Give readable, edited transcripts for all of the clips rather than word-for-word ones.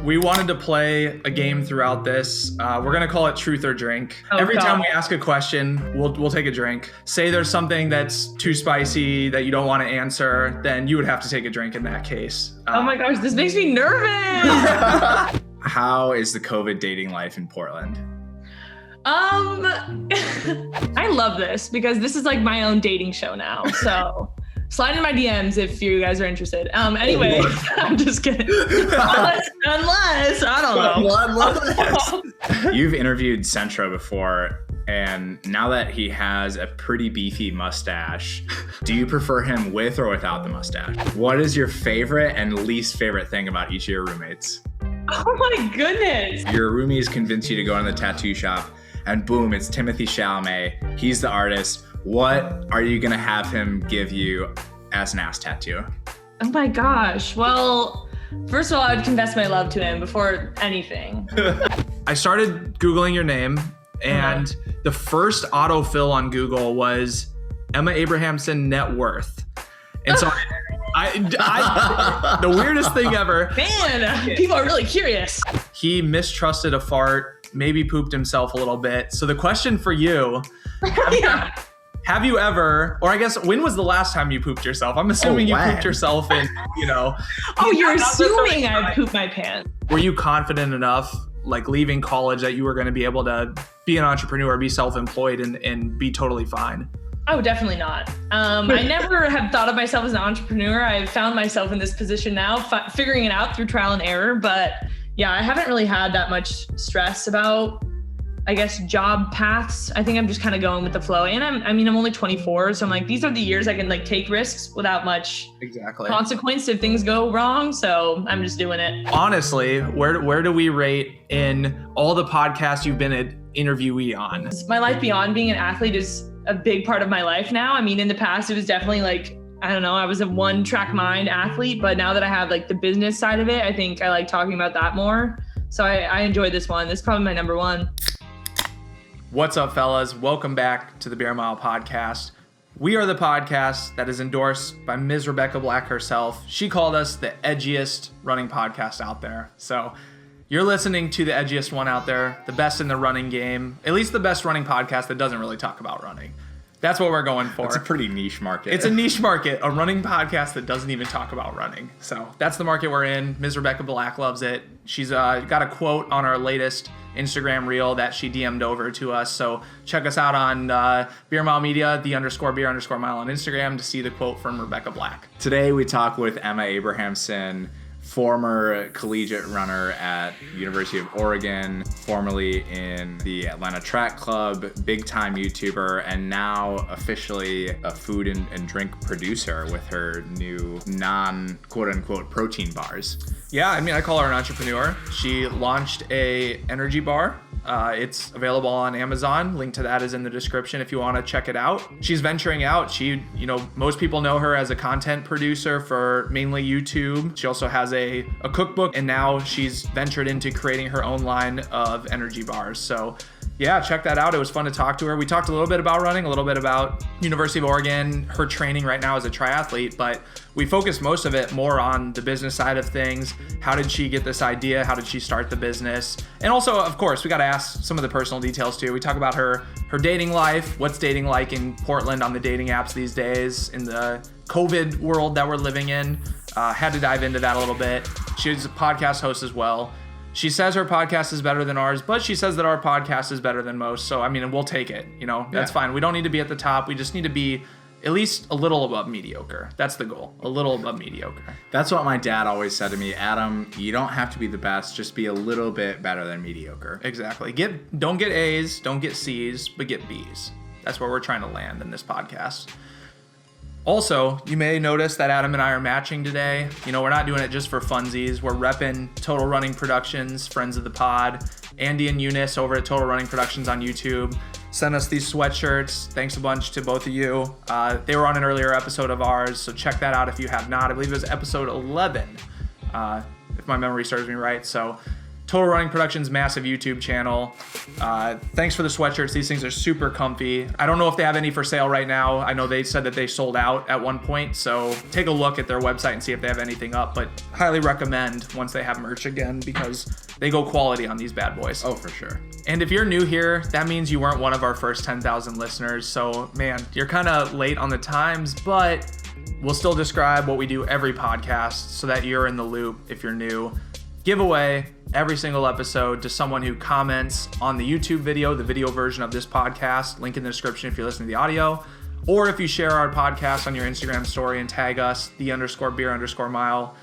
We wanted to play a game throughout this. We're going to call it Truth or Drink. Every time we ask a question, we'll take a drink. Say there's something that's too spicy that you don't want to answer, then you would have to take a drink in that case. Oh my gosh, this makes me nervous. How is the COVID dating life in Portland? I love this because this is like my own dating show now. So slide in my DMs if you guys are interested. Anyway, I'm just kidding. Unless, I don't know. You've interviewed Centro before, and now that he has a pretty beefy mustache, do you prefer him with or without the mustache? What is your favorite and least favorite thing about each of your roommates? Oh my goodness. Your roomies convince you to go in the tattoo shop, and boom, it's Timothée Chalamet. He's the artist. What are you going to have him give you as an ass tattoo? Oh my gosh. Well, first of all, I would confess my love to him before anything. I started Googling your name, and the first autofill on Google was Emma Abrahamson net worth. And so I the weirdest thing ever. Man, people are really curious. He mistrusted a fart, maybe pooped himself a little bit. So the question for you, have you ever, or I guess, when was the last time you pooped yourself? I'm assuming you pooped yourself in, Oh, you're assuming I pooped my pants. Were you confident enough, like leaving college, that you were going to be able to be an entrepreneur, be self-employed, and be totally fine? Oh, definitely not. I never have thought of myself as an entrepreneur. I've found myself in this position now, figuring it out through trial and error. But yeah, I haven't really had that much stress about, I guess, job paths. I think I'm just kind of going with the flow. And I'm only 24. So I'm like, these are the years I can like take risks without much consequence if things go wrong. So I'm just doing it. Honestly, where do we rate in all the podcasts you've been an interviewee on? My life beyond being an athlete is a big part of my life now. I mean, in the past, it was definitely like, I don't know, I was a one-track mind athlete, but now that I have like the business side of it, I think I like talking about that more. So I enjoyed this one. This is probably my number one. What's up, fellas? Welcome back to the Beer Mile Podcast. We are the podcast that is endorsed by Ms. Rebecca Black herself. She called us the edgiest running podcast out there. So you're listening to the edgiest one out there, the best in the running game, at least the best running podcast that doesn't really talk about running. That's what we're going for. It's a pretty niche market. It's a niche market, a running podcast that doesn't even talk about running. So that's the market we're in. Ms. Rebecca Black loves it. She's got a quote on our latest Instagram reel that she DM'd over to us. So check us out on Beer Mile Media, _beer_mile on Instagram to see the quote from Rebecca Black. Today we talk with Emma Abrahamson, former collegiate runner at University of Oregon, formerly in the Atlanta Track Club, big time YouTuber, and now officially a food and drink producer with her new non-quote unquote protein bars. Yeah, I call her an entrepreneur. She launched a energy bar. It's available on Amazon. Link to that is in the description if you want to check it out. She's venturing out. She, most people know her as a content producer for mainly YouTube. She also has a cookbook, and now she's ventured into creating her own line of energy bars. So yeah, check that out. It was fun to talk to her. We talked a little bit about running, a little bit about University of Oregon, her training right now as a triathlete, but we focused most of it more on the business side of things. How did she get this idea? How did she start the business? And also, of course, we got to ask some of the personal details too. We talk about her dating life, what's dating like in Portland on the dating apps these days, in the COVID world that we're living in. Had to dive into that a little bit. She's a podcast host as well. She says her podcast is better than ours, but she says that our podcast is better than most. So, we'll take it. That's fine. We don't need to be at the top. We just need to be at least a little above mediocre. That's the goal. A little above mediocre. That's what my dad always said to me. Adam, you don't have to be the best. Just be a little bit better than mediocre. Exactly. Don't get A's, don't get C's, but get B's. That's where we're trying to land in this podcast. Also, you may notice that Adam and I are matching today. We're not doing it just for funsies. We're repping Total Running Productions, friends of the pod. Andy and Eunice over at Total Running Productions on YouTube sent us these sweatshirts. Thanks a bunch to both of you. They were on an earlier episode of ours, so check that out if you have not. I believe it was episode 11, if my memory serves me right. So Total Running Productions' massive YouTube channel. Thanks for the sweatshirts. These things are super comfy. I don't know if they have any for sale right now. I know they said that they sold out at one point, so take a look at their website and see if they have anything up, but highly recommend once they have merch again because they go quality on these bad boys. Oh, for sure. And if you're new here, that means you weren't one of our first 10,000 listeners. So, man, you're kind of late on the times, but we'll still describe what we do every podcast so that you're in the loop if you're new. Giveaway every single episode to someone who comments on the YouTube video, the video version of this podcast, link in the description if you're listening to the audio, or if you share our podcast on your Instagram story and tag us, _beer_mile.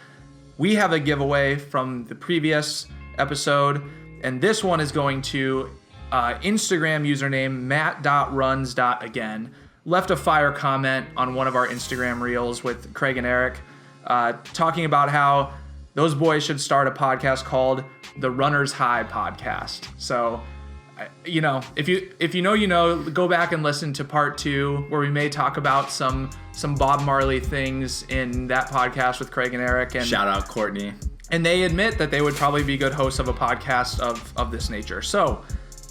We have a giveaway from the previous episode, and this one is going to Instagram username matt.runs.again. Left a fire comment on one of our Instagram reels with Craig and Eric, talking about how those boys should start a podcast called the Runner's High Podcast. So, if you know, go back and listen to part 2 where we may talk about some Bob Marley things in that podcast with Craig and Eric. And shout out Courtney. And they admit that they would probably be good hosts of a podcast of this nature. So,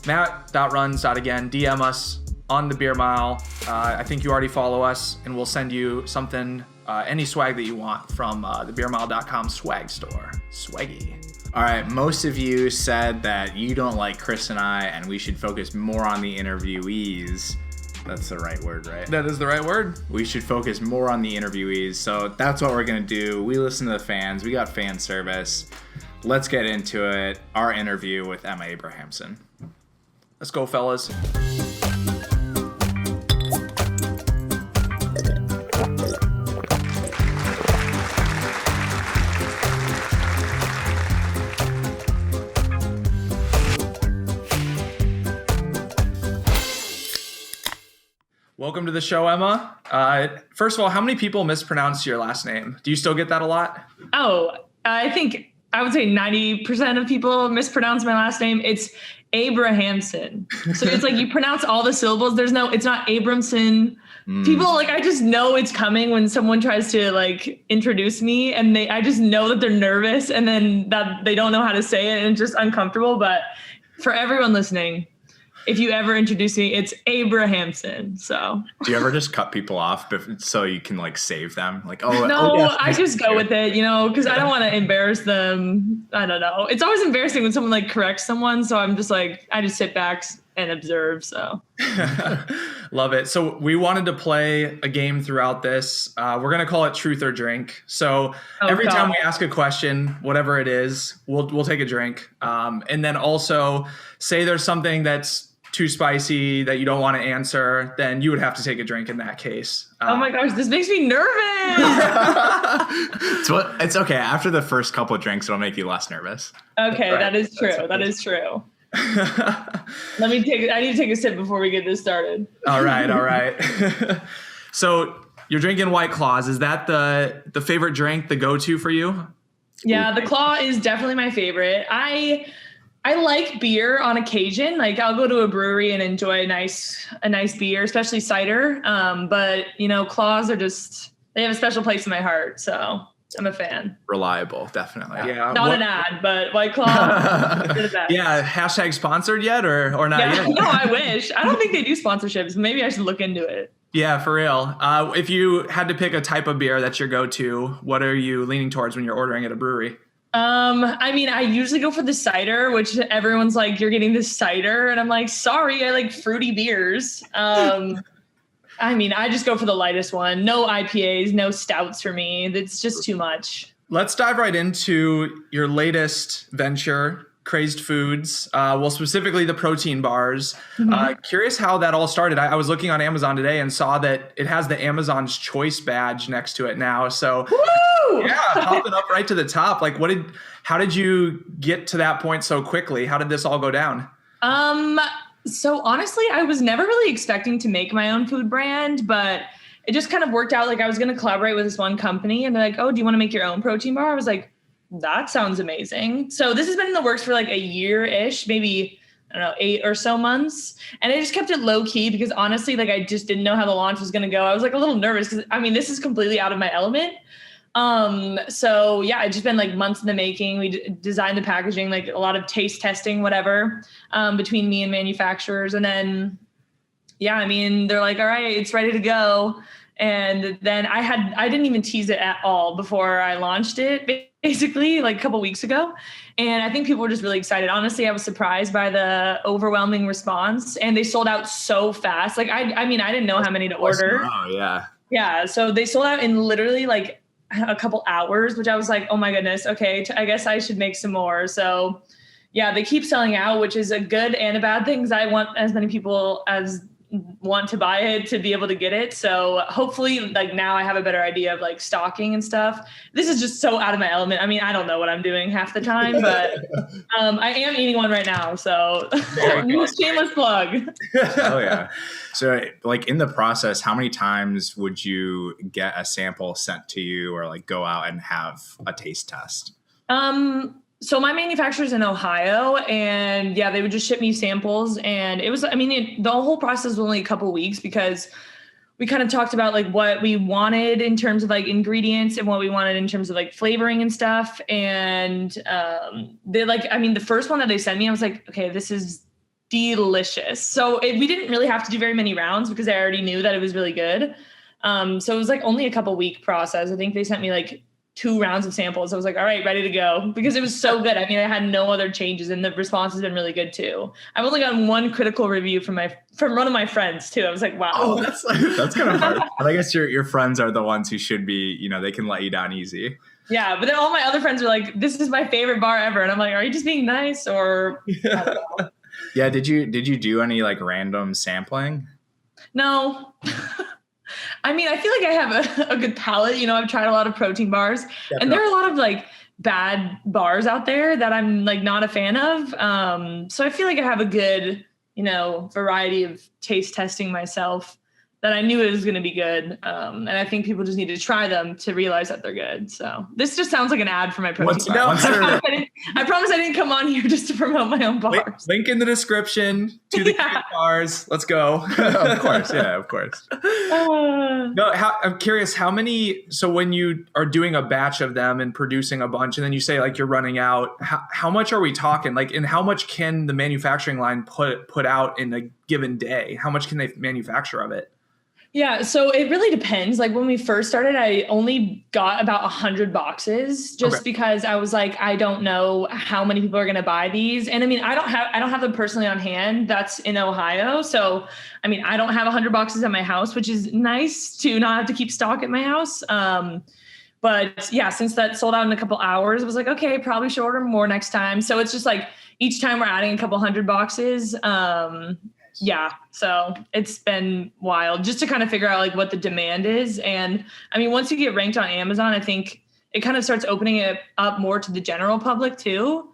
matt.runs.again, DM us on the Beer Mile. I think you already follow us, and we'll send you something, any swag that you want from thebeermile.com swag store. Swaggy. All right, most of you said that you don't like Chris and I, and we should focus more on the interviewees. That's the right word, right? That is the right word. We should focus more on the interviewees. So that's what we're going to do. We listen to the fans. We got fan service. Let's get into it. Our interview with Emma Abrahamson. Let's go, fellas. Welcome to the show, Emma. First of all, how many people mispronounce your last name? Do you still get that a lot? Oh, I think I would say 90% of people mispronounce my last name. It's Abrahamson. So it's like you pronounce all the syllables. It's not Abramson. People I just know it's coming when someone tries to introduce me, and I just know that they're nervous and then that they don't know how to say it and it's just uncomfortable. But for everyone listening, if you ever introduce me, it's Abrahamson. So do you ever just cut people off so you can save them? No, I just go with it, because I don't want to embarrass them. I don't know. It's always embarrassing when someone corrects someone. So I'm just I just sit back and observe. So love it. So we wanted to play a game throughout this. We're going to call it Truth or Drink. So every time we ask a question, whatever it is, we'll take a drink. And then also say there's something that's too spicy that you don't want to answer, then you would have to take a drink in that case. Oh my gosh, this makes me nervous. It's okay. After the first couple of drinks, it'll make you less nervous. Okay, right. That is true. Okay. That is true. I need to take a sip before we get this started. All right. So you're drinking White Claws. Is that the favorite drink, the go-to for you? Yeah, the Claw is definitely my favorite. I like beer on occasion. I'll go to a brewery and enjoy a nice beer, especially cider. But Claws are they have a special place in my heart. So I'm a fan. Reliable, definitely. Yeah. Not an ad, but White Claw. Yeah. Hashtag sponsored yet or not yet? No, I wish. I don't think they do sponsorships. Maybe I should look into it. Yeah, for real. If you had to pick a type of beer that's your go-to, what are you leaning towards when you're ordering at a brewery? I usually go for the cider, which everyone's you're getting the cider. And I'm sorry, I like fruity beers. I just go for the lightest one. No IPAs, no stouts for me. It's just too much. Let's dive right into your latest venture, Crazed Foods. Specifically the protein bars. Mm-hmm. Curious how that all started. I was looking on Amazon today and saw that it has the Amazon's Choice badge next to it now. So woo! Yeah, popping up right to the top. How did you get to that point so quickly? How did this all go down? So honestly, I was never really expecting to make my own food brand, but it just kind of worked out. I was going to collaborate with this one company and they're oh, do you want to make your own protein bar? I was that sounds amazing. So this has been in the works for a year-ish, maybe, I don't know, 8 or so months. And I just kept it low key because honestly, I just didn't know how the launch was going to go. I was a little nervous because this is completely out of my element. So yeah, it's just been like months in the making. We designed the packaging, like a lot of taste testing, whatever, between me and manufacturers. And then, yeah, I mean, they're like, all right, it's ready to go. And then I didn't even tease it at all before I launched it, basically like a couple weeks ago. And I think people were just really excited. Honestly, I was surprised by the overwhelming response, and they sold out so fast. Like, I mean, I didn't know how many to order. Oh yeah. Yeah. So they sold out in literally like a couple hours, which I was like, oh my goodness. Okay. I guess I should make some more. So yeah, they keep selling out, which is a good and a bad thing, because I want as many people as want to buy it to be able to get it. So hopefully, like, now I have a better idea of like stocking and stuff. This is just so out of my element. I mean, I don't know what I'm doing half the time, but I am eating one right now. So shameless plug. Oh yeah. So like in the process, how many times would you get a sample sent to you, or like go out and have a taste test? So my manufacturer's in Ohio, and yeah, they would just ship me samples. And it was, I mean, the whole process was only a couple of weeks, because we kind of talked about like what we wanted in terms of like ingredients and what we wanted in terms of like flavoring and stuff. And they like, I mean, the first one that they sent me, I was like, okay, this is delicious. So we didn't really have to do very many rounds, because I already knew that it was really good. So it was like only a couple week process. I think they sent me like 2 rounds of samples. I was like, all right, ready to go, because it was so good. I mean, I had no other changes, and the response has been really good too. I've only gotten 1 critical review from one of my friends too. I was like, wow. Oh, that's kind of hard. But I guess your friends are the ones who should be, they can let you down easy. Yeah, but then all my other friends are like, this is my favorite bar ever. And I'm like, are you just being nice, or? I don't know. Yeah. Did you do any like random sampling? No. I mean, I feel like I have a good palate. I've tried a lot of protein bars, and there are a lot of like bad bars out there that I'm like not a fan of. So I feel like I have a good, variety of taste testing myself, that I knew it was going to be good. And I think people just need to try them to realize that they're good. So this just sounds like an ad for my protein bar. I promise I didn't come on here just to promote my own bars. Link in the description to the bars. Let's go. Of course. Yeah, of course. No, I'm curious how many, so when you are doing a batch of them and producing a bunch, and then you say like you're running out, how much are we talking? Like, and how much can the manufacturing line put out in a given day? How much can they manufacture of it? Yeah, so it really depends. Like when we first started, I only got about 100 boxes, just because I was like, I don't know how many people are going to buy these. And I mean, I don't have them personally on hand. That's in Ohio. So, I mean, I don't have 100 boxes at my house, which is nice to not have to keep stock at my house. But yeah, since that sold out in a couple hours, I was like, okay, probably should order more next time. So it's just like each time we're adding a couple 100 boxes. Yeah. So it's been wild just to kind of figure out like what the demand is. And I mean, once you get ranked on Amazon, I think it kind of starts opening it up more to the general public too,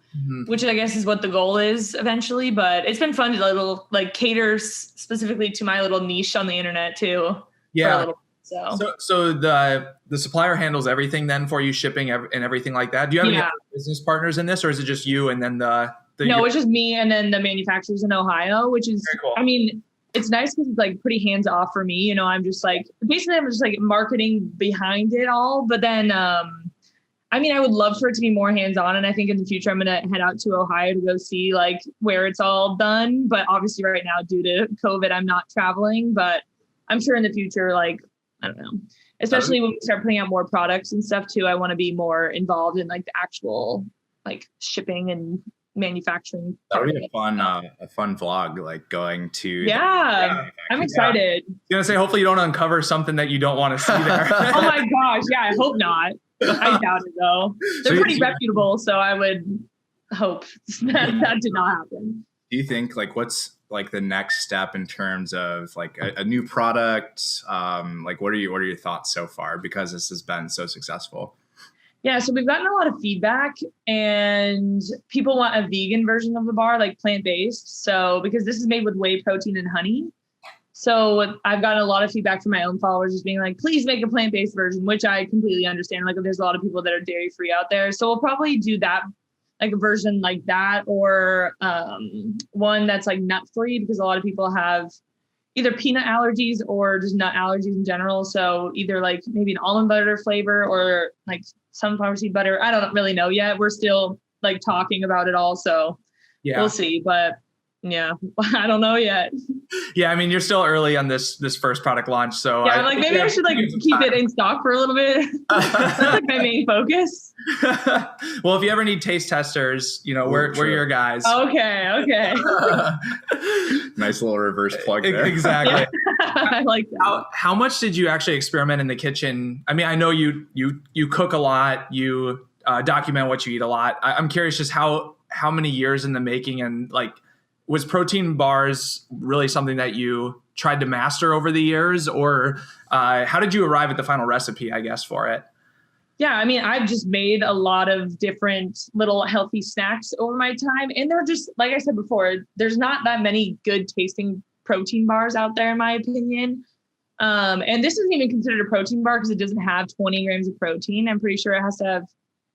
which I guess is what the goal is eventually. But it's been fun to cater specifically to my little niche on the internet too. Yeah. So the supplier handles everything then for you, shipping and everything like that. Do you have any other business partners in this, or is it just you and then No, it's just me and then the manufacturers in Ohio, which is, very cool. I mean, it's nice because it's like pretty hands off for me. I'm just like, basically I'm just like marketing behind it all. But then, I mean, I would love for it to be more hands on. And I think in the future, I'm going to head out to Ohio to go see like where it's all done. But obviously right now, due to COVID, I'm not traveling, but I'm sure in the future, like, I don't know, especially when we start putting out more products and stuff too, I want to be more involved in like the actual like shipping and manufacturing. That would be a fun vlog, like going to. I'm excited. I'm gonna say, hopefully you don't uncover something that you don't want to see there. Oh my gosh, yeah, I hope not. I doubt it though. They're pretty reputable, so I would hope that did not happen. Do you think like what's like the next step in terms of like a new product? Like what are your thoughts so far, because this has been so successful? Yeah, so we've gotten a lot of feedback, and people want a vegan version of the bar, like plant-based. So because this is made with whey protein and honey. So I've gotten a lot of feedback from my own followers just being like, please make a plant-based version, which I completely understand. Like there's a lot of people that are dairy-free out there. So we'll probably do that, like a version like that, or one that's like nut-free, because a lot of people have, either peanut allergies or just nut allergies in general. So either like maybe an almond butter flavor or like sunflower seed butter. I don't really know yet. We're still like talking about it all. So we'll see. But yeah, I don't know yet. Yeah, I mean, you're still early on this first product launch, so yeah, I'm like maybe I should like keep it in stock for a little bit. That's like my main focus. Well, if you ever need taste testers, we're your guys. Okay. Nice little reverse plug there. Exactly. Yeah. I like that. How much did you actually experiment in the kitchen? I mean, I know you cook a lot, you document what you eat a lot. I'm curious just how many years in the making, and like, was protein bars really something that you tried to master over the years, or how did you arrive at the final recipe, I guess, for it? Yeah, I mean, I've just made a lot of different little healthy snacks over my time. And they're just, like I said before, there's not that many good tasting protein bars out there, in my opinion. And this isn't even considered a protein bar because it doesn't have 20 grams of protein. I'm pretty sure it has to have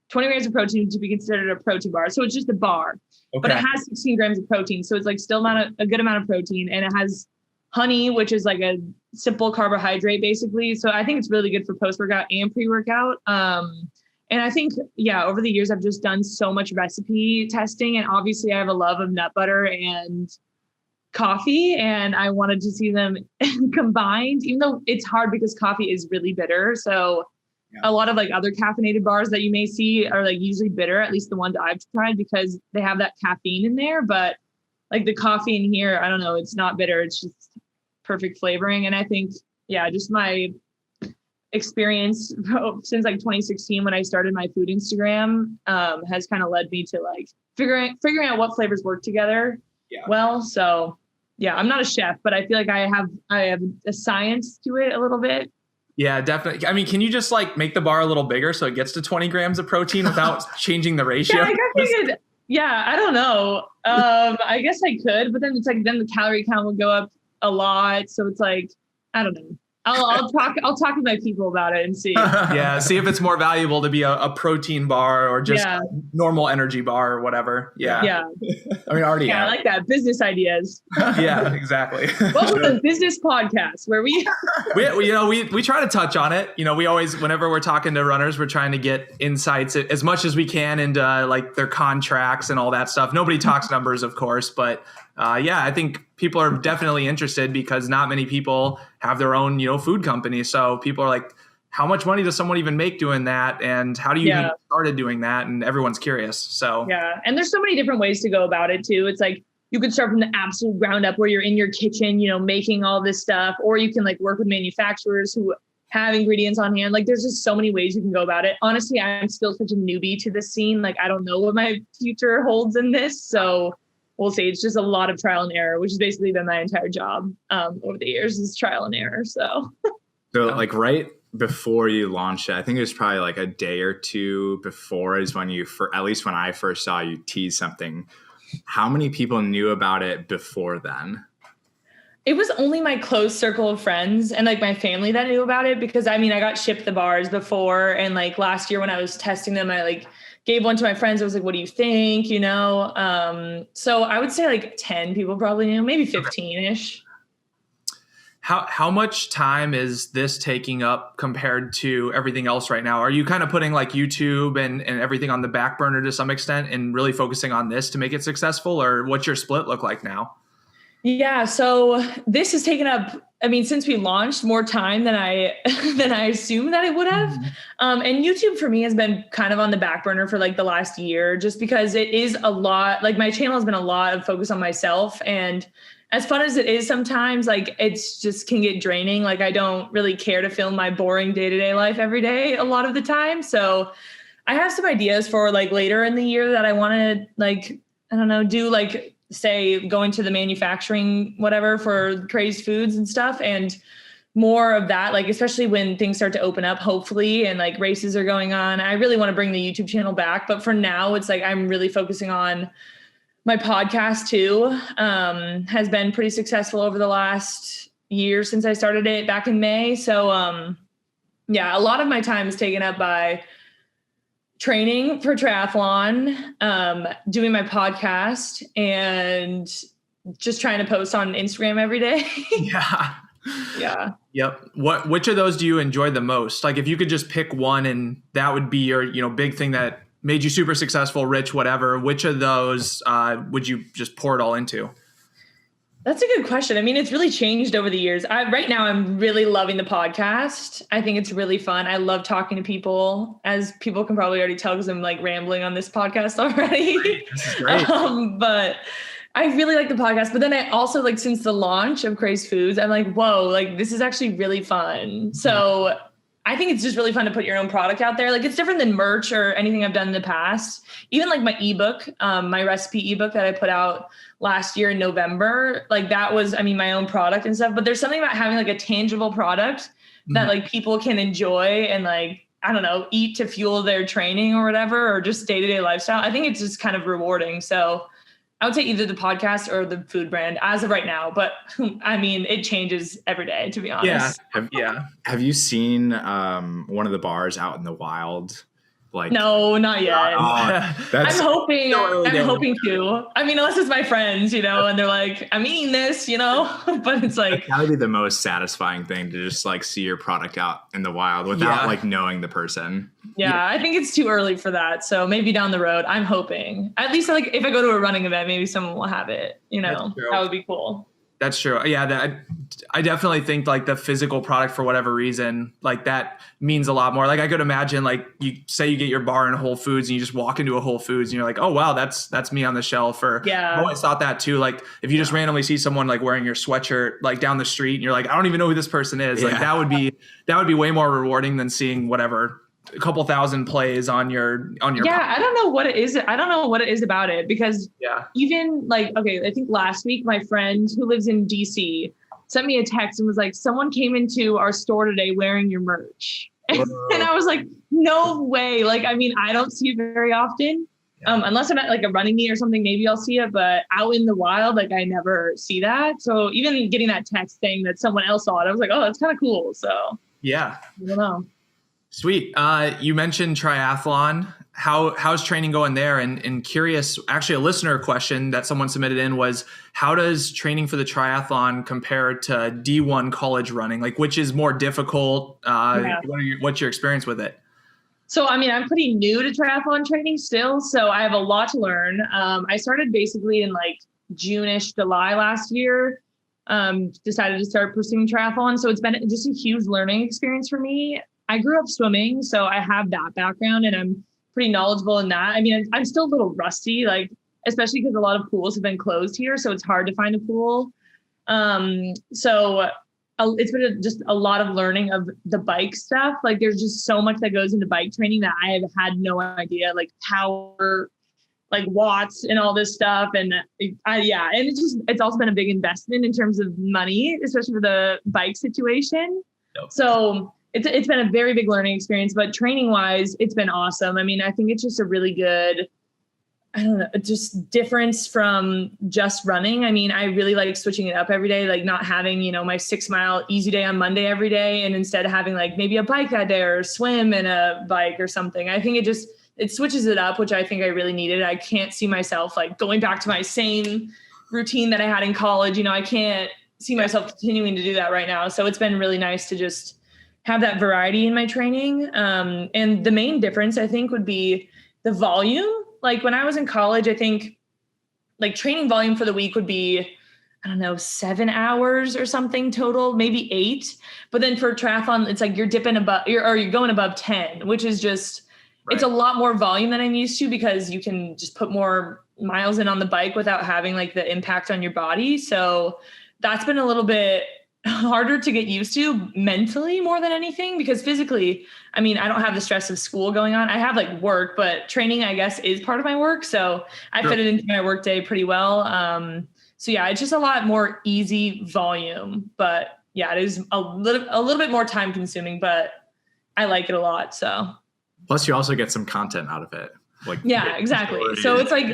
20 grams of protein to be considered a protein bar. So it's just a bar, but it has 16 grams of protein. So it's like still a good amount of protein, and it has honey, which is like a simple carbohydrate basically. So I think it's really good for post-workout and pre-workout. And I think, over the years, I've just done so much recipe testing, and obviously I have a love of nut butter and coffee, and I wanted to see them combined, even though it's hard because coffee is really bitter. So a lot of like other caffeinated bars that you may see are like usually bitter, at least the ones I've tried, because they have that caffeine in there. But like the coffee in here, I don't know, it's not bitter. It's just perfect flavoring. And I think, just my experience since like 2016, when I started my food Instagram, has kind of led me to like figuring out what flavors work together well. So I'm not a chef, but I feel like I have a science to it a little bit. Yeah, definitely. I mean, can you just like make the bar a little bigger so it gets to 20 grams of protein without changing the ratio? I don't know. I guess I could, but then it's like, then the calorie count would go up a lot. So it's like, I don't know. I'll talk with my people about it and see. See if it's more valuable to be a protein bar or just a normal energy bar or whatever. Yeah. I mean, already. I like that. Business ideas. Yeah, exactly. Welcome to the business podcast where we try to touch on it. We always, whenever we're talking to runners, we're trying to get insights as much as we can into like their contracts and all that stuff. Nobody talks numbers, of course, but I think people are definitely interested because not many people have their own, food company. So people are like, how much money does someone even make doing that? And how do you even started doing that? And everyone's curious. So, and there's so many different ways to go about it too. It's like, you could start from the absolute ground up where you're in your kitchen, making all this stuff, or you can like work with manufacturers who have ingredients on hand. Like there's just so many ways you can go about it. Honestly, I'm still such a newbie to this scene. Like, I don't know what my future holds in this. So we'll see. It's just a lot of trial and error, which has basically been my entire job over the years, is trial and error. So like right before you launched it, I think it was probably like a day or two before is when at least when I first saw you tease something. How many people knew about it before then? It was only my close circle of friends and like my family that knew about it, because I got shipped the bars before. And like last year when I was testing them, I like gave one to my friends. I was like, what do you think? So I would say like 10 people probably knew, maybe 15-ish. How much time is this taking up compared to everything else right now? Are you kind of putting like YouTube and everything on the back burner to some extent and really focusing on this to make it successful? Or what's your split look like now? Yeah, so this has taken up, since we launched, more time than I assumed that it would have. And YouTube for me has been kind of on the back burner for like the last year, just because it is a lot, like my channel has been a lot of focus on myself. And as fun as it is sometimes, like it's just can get draining. Like I don't really care to film my boring day-to-day life every day a lot of the time. So I have some ideas for like later in the year that I want to like, I don't know, do like, say going to the manufacturing, whatever, for Crazed Foods and stuff, and more of that, like, especially when things start to open up, hopefully, and like races are going on. I really want to bring the YouTube channel back. But for now, it's like, I'm really focusing on my podcast too. Has been pretty successful over the last year since I started it back in May. So a lot of my time is taken up by training for triathlon, doing my podcast, and just trying to post on Instagram every day. Yeah. Yeah. Yep. Which of those do you enjoy the most? Like if you could just pick one and that would be your, big thing that made you super successful, rich, whatever, which of those would you just pour it all into? That's a good question. I mean, it's really changed over the years. Right now, I'm really loving the podcast. I think it's really fun. I love talking to people, as people can probably already tell because I'm like rambling on this podcast already. This is great. But I really like the podcast. But then I also like, since the launch of Crazed Foods, I'm like, whoa, like this is actually really fun. So I think it's just really fun to put your own product out there. Like it's different than merch or anything I've done in the past. Even like my ebook, my recipe ebook that I put out last year in November, like that was, my own product and stuff. But there's something about having like a tangible product that like people can enjoy and like, I don't know, eat to fuel their training or whatever, or just day-to-day lifestyle. I think it's just kind of rewarding. So I would say either the podcast or the food brand as of right now, but it changes every day, to be honest. Yeah. Have you seen one of the bars out in the wild? Like, no, not yet. I'm hoping to. Unless it's my friends, and they're like, I'm eating this, but it's like that would be the most satisfying thing to just like see your product out in the wild without like knowing the person. Yeah, I think it's too early for that. So maybe down the road, I'm hoping. At least like if I go to a running event, maybe someone will have it. That would be cool. That's true. Yeah, I definitely think like the physical product for whatever reason, like that means a lot more. Like I could imagine like you say you get your bar in Whole Foods and you just walk into a Whole Foods and you're like, oh wow, that's me on the shelf. Or I always thought that too. Like if you just randomly see someone like wearing your sweatshirt like down the street and you're like, I don't even know who this person is. Like that would be way more rewarding than seeing whatever a couple thousand plays on your I don't know what it is. I don't know what it is about it because even like, okay, I think last week my friend who lives in DC sent me a text and was like, someone came into our store today wearing your merch. And I was like, no way. Like, I don't see it very often. Unless I'm at like a running meet or something, maybe I'll see it, but out in the wild, like I never see that. So even getting that text saying that someone else saw it, I was like, oh, that's kind of cool. So yeah, I don't know. Sweet. You mentioned triathlon. How's training going there? And curious, actually a listener question that someone submitted in was, how does training for the triathlon compare to D1 college running? Like which is more difficult? What's your experience with it? So, I'm pretty new to triathlon training still. So I have a lot to learn. I started basically in like June-ish, July last year. Decided to start pursuing triathlon. So it's been just a huge learning experience for me. I grew up swimming, so I have that background and I'm pretty knowledgeable in that. I'm still a little rusty, like, especially because a lot of pools have been closed here. So it's hard to find a pool. So it's been just a lot of learning of the bike stuff. Like there's just so much that goes into bike training that I have had no idea, like power, like watts and all this stuff. And it's also been a big investment in terms of money, especially for the bike situation. Yep. So it's been a very big learning experience, but training wise, it's been awesome. I think it's just a really good, just difference from just running. I really like switching it up every day, like not having, my 6 mile easy day on Monday every day. And instead of having like maybe a bike that day or swim and a bike or something, I think it switches it up, which I think I really needed. I can't see myself like going back to my same routine that I had in college. I can't see myself continuing to do that right now. So it's been really nice to just have that variety in my training. And the main difference I think would be the volume. Like when I was in college, I think like training volume for the week would be, 7 hours or something total, maybe 8. But then for triathlon, it's like you're dipping above, you're going above 10, which is just, It's a lot more volume than I'm used to because you can just put more miles in on the bike without having like the impact on your body. So that's been a little bit harder to get used to mentally more than anything, because physically, I don't have the stress of school going on. I have like work, but training, I guess, is part of my work. So I fit it into my work day pretty well. So yeah, it's just a lot more easy volume, but yeah, it is a little bit more time consuming, but I like it a lot. So plus you also get some content out of it. Exactly. So it's like,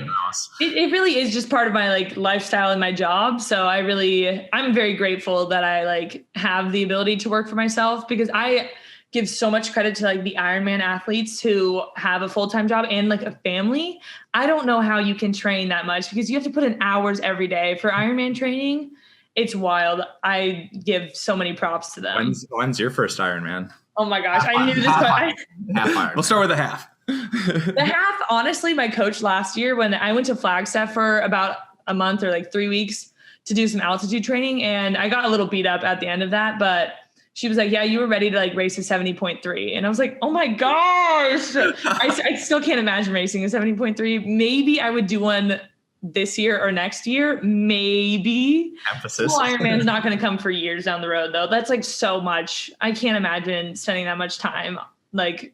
it really is just part of my like lifestyle and my job. So I'm very grateful that I like have the ability to work for myself, because I give so much credit to like the Ironman athletes who have a full-time job and like a family. I don't know how you can train that much because you have to put in hours every day for Ironman training. It's wild. I give so many props to them. When's your first Ironman? Oh my gosh. I knew this. Half Ironman. We'll start with the half. The half, honestly, my coach last year, when I went to Flagstaff for about a month or like 3 weeks to do some altitude training, and I got a little beat up at the end of that, but she was like, yeah, you were ready to like race a 70.3. And I was like, oh my gosh, I still can't imagine racing a 70.3. Maybe I would do one this year or next year. Maybe. Emphasis. Well, Ironman's not going to come for years down the road though. That's like so much. I can't imagine spending that much time like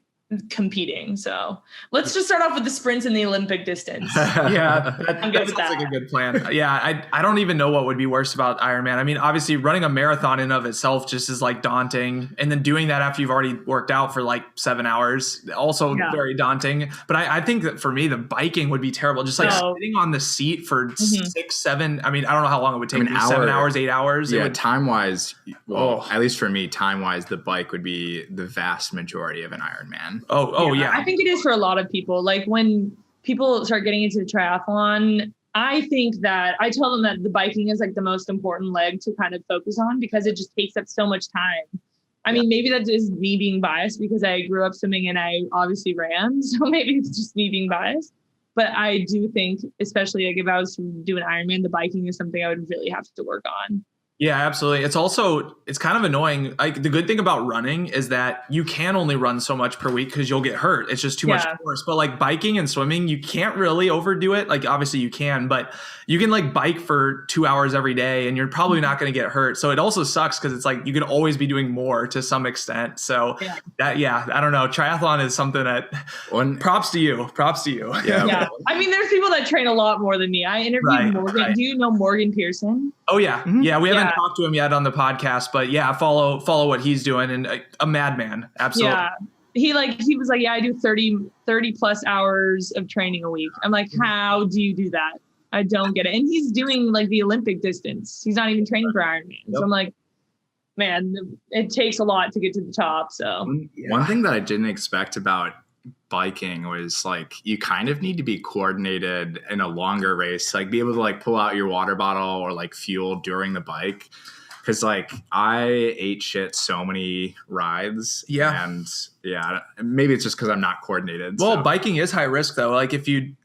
competing. So let's just start off with the sprints in the Olympic distance. Yeah, I'm good with that. Sounds like a good plan. Yeah, I don't even know what would be worse about Ironman. I mean, obviously running a marathon in of itself just is like daunting. And then doing that after you've already worked out for like 7 hours, also very daunting. But I think that for me, the biking would be terrible. Just like sitting on the seat for 6, 7, I mean, I don't know how long it would take. 7 hours, 8 hours. Yeah, time-wise, at least for me, time-wise, the bike would be the vast majority of an Ironman. Oh, yeah. I think it is for a lot of people. Like when people start getting into the triathlon, I think that I tell them that the biking is like the most important leg to kind of focus on because it just takes up so much time. I mean, maybe that is me being biased because I grew up swimming and I obviously ran. So maybe it's just me being biased. But I do think, especially like if I was to do an Ironman, the biking is something I would really have to work on. Yeah, absolutely. It's kind of annoying. Like the good thing about running is that you can only run so much per week because you'll get hurt. It's just too much force. But like biking and swimming, you can't really overdo it. Like obviously you can, but you can like bike for 2 hours every day and you're probably not going to get hurt. So it also sucks because it's like you could always be doing more to some extent. So I don't know. Triathlon is something that props to you. Yeah. I mean, there's people that train a lot more than me. I interviewed Morgan. Right. Do you know Morgan Pearson? Oh yeah. Mm-hmm. Yeah. We haven't talked to him yet on the podcast, but yeah, follow what he's doing, and a madman. Absolutely. Yeah. He was like, yeah, I do 30 plus hours of training a week. I'm like, how do you do that? I don't get it. And he's doing like the Olympic distance. He's not even training for Ironman. Yep. So I'm like, man, it takes a lot to get to the top. So one thing that I didn't expect about biking was like you kind of need to be coordinated in a longer race, like be able to like pull out your water bottle or like fuel during the bike, because like I ate shit so many rides. And maybe it's just because I'm not coordinated. Well, biking is high risk though. Like if you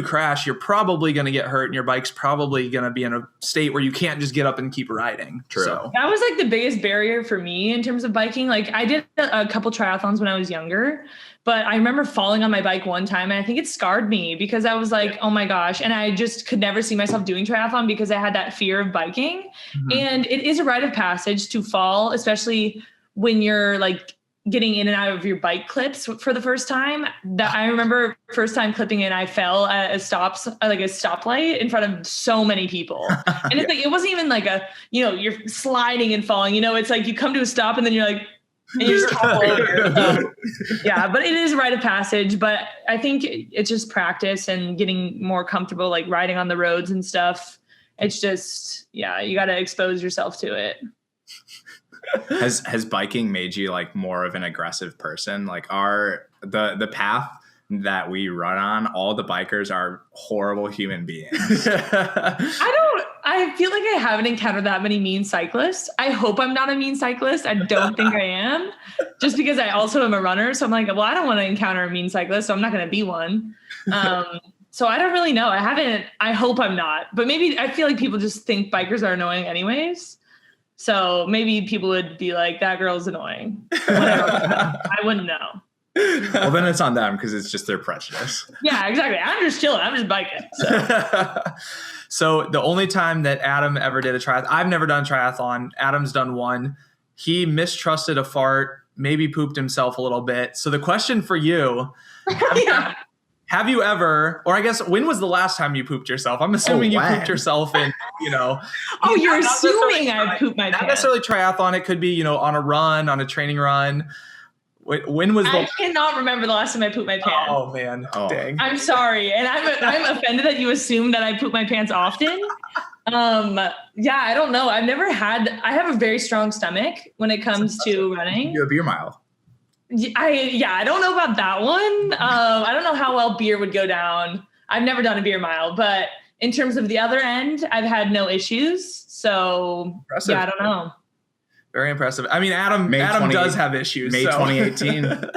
crash, you're probably going to get hurt, and your bike's probably going to be in a state where you can't just get up and keep riding. True. So that was like the biggest barrier for me in terms of biking. Like I did a couple triathlons when I was younger, but I remember falling on my bike one time, and I think it scarred me because I was like, oh my gosh. And I just could never see myself doing triathlon because I had that fear of biking. Mm-hmm. And it is a rite of passage to fall, especially when you're like getting in and out of your bike clips for the first time. That I remember first time clipping in, I fell at a stoplight in front of so many people. And it's like, it wasn't even like you're sliding and falling, it's like you come to a stop and then you're like, and you just topple over. Yeah, but it is a rite of passage. But I think it's just practice and getting more comfortable, like riding on the roads and stuff. It's just, you got to expose yourself to it. Has biking made you like more of an aggressive person? Like the path that we run on, all the bikers are horrible human beings. I feel like I haven't encountered that many mean cyclists. I hope I'm not a mean cyclist. I don't think I am, just because I also am a runner. So I'm like, well, I don't want to encounter a mean cyclist, so I'm not going to be one. So I don't really know. I hope I'm not, but maybe I feel like people just think bikers are annoying anyways. So maybe people would be like, that girl's annoying. I wouldn't know. Well, then it's on them because it's just their prejudice. Yeah, exactly. I'm just chilling. I'm just biking. So the only time that Adam ever did a triathlon, I've never done a triathlon. Adam's done one. He mistrusted a fart, maybe pooped himself a little bit. So the question for you, have you ever, or I guess, when was the last time you pooped yourself? I'm assuming you pooped yourself in, Oh, you're assuming I pooped my pants. Not necessarily triathlon. It could be, on a run, on a training run. When was I cannot remember the last time I pooped my pants. Oh man, dang. I'm sorry, and I'm offended that you assume that I poop my pants often. I don't know. I have a very strong stomach when it comes to running. You do a beer mile. I don't know about that one. I don't know how well beer would go down. I've never done a beer mile, but in terms of the other end, I've had no issues. So Impressive. yeah, I don't know. Very impressive. I mean, Adam does have issues. May 2018.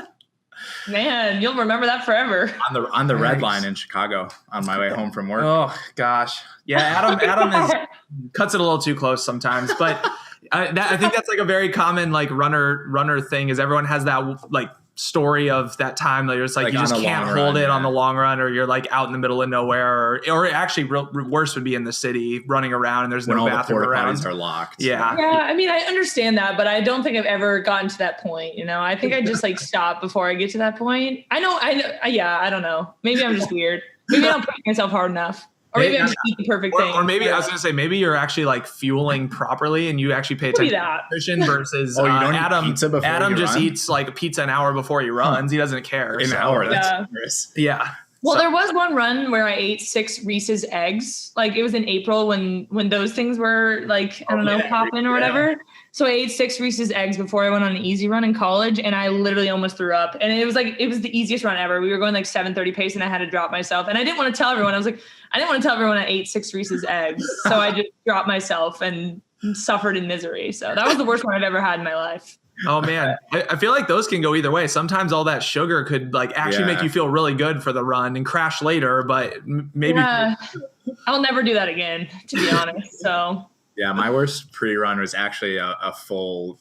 Man, you'll remember that forever. On the red line in Chicago on my way home from work. Oh gosh. Yeah. Adam cuts it a little too close sometimes, but I think that's like a very common like runner thing is everyone has that like story of that time that you're just like you just can't hold it on the long run, or you're like out in the middle of nowhere, or actually worse would be in the city running around and there's no bathroom around. Potties are locked. Yeah. I mean, I understand that, but I don't think I've ever gotten to that point. You know, I think I just like stop before I get to that point. I know. Yeah, I don't know. Maybe I'm just weird. Maybe I don't push myself hard enough. Or maybe I just eat the perfect thing. Or maybe I was going to say, maybe you're actually like fueling properly and you actually pay attention to nutrition versus you don't eat pizza before Adam you just run? eats like a pizza an hour before he runs. He doesn't care. An hour. That's yeah. Well, there was one run where I ate 6 Reese's eggs. Like it was in April when those things were like, I don't know, popping or whatever. So I ate 6 Reese's eggs before I went on an easy run in college, and I literally almost threw up. And it was the easiest run ever. We were going like 7:30 pace, and I had to drop myself. And I didn't want to tell everyone. I didn't want to tell everyone I ate 6 Reese's eggs. So I just dropped myself and suffered in misery. So that was the worst one I've ever had in my life. Oh man, I feel like those can go either way. Sometimes all that sugar could like actually make you feel really good for the run and crash later, but maybe I'll never do that again, to be honest. So yeah, my worst pre-run was actually a full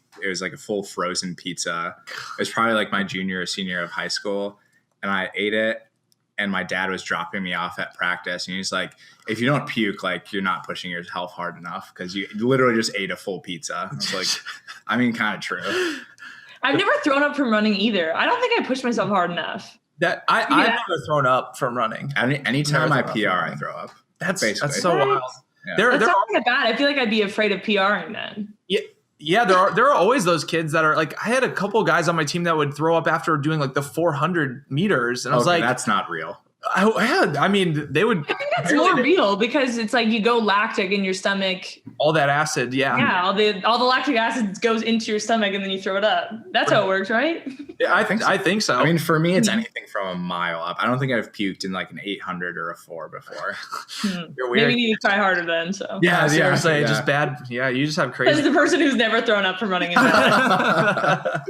frozen pizza. It was probably like my junior or senior of high school, and I ate it. And my dad was dropping me off at practice, and he's like, if you don't puke, like you're not pushing yourself hard enough because you literally just ate a full pizza. I was like, I mean, kind of true. I've never thrown up from running either. I don't think I pushed myself hard enough. I've never thrown up from running. Anytime I PR, I throw up. That's basically so wild. Yeah. That's not that bad. I feel like I'd be afraid of PRing then. Yeah, there are always those kids that are like, I had a couple of guys on my team that would throw up after doing like the 400 meters. And I was like, that's not real. I mean, they would. I think that's more real because it's like you go lactic in your stomach. All that acid. Yeah. Yeah. All the lactic acid goes into your stomach and then you throw it up. That's how it works, right? Yeah, I think so. I mean, for me, it's anything from a mile up. I don't think I've puked in like an 800 or a 4 before. You're weird. Maybe you need to try harder then. So yeah, seriously, just bad. Yeah, you just have crazy. As the person who's never thrown up from running in bed.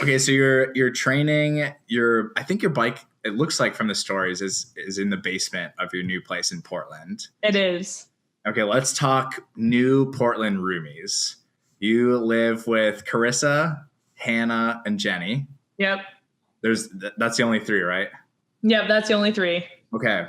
Okay, so you're training. I think your bike, it looks like from the stories, is in the basement of your new place in Portland. It is. Okay, let's talk new Portland roomies. You live with Carissa, Hannah, and Jenny. Yep. That's the only 3, right? Yep, that's the only 3. Okay.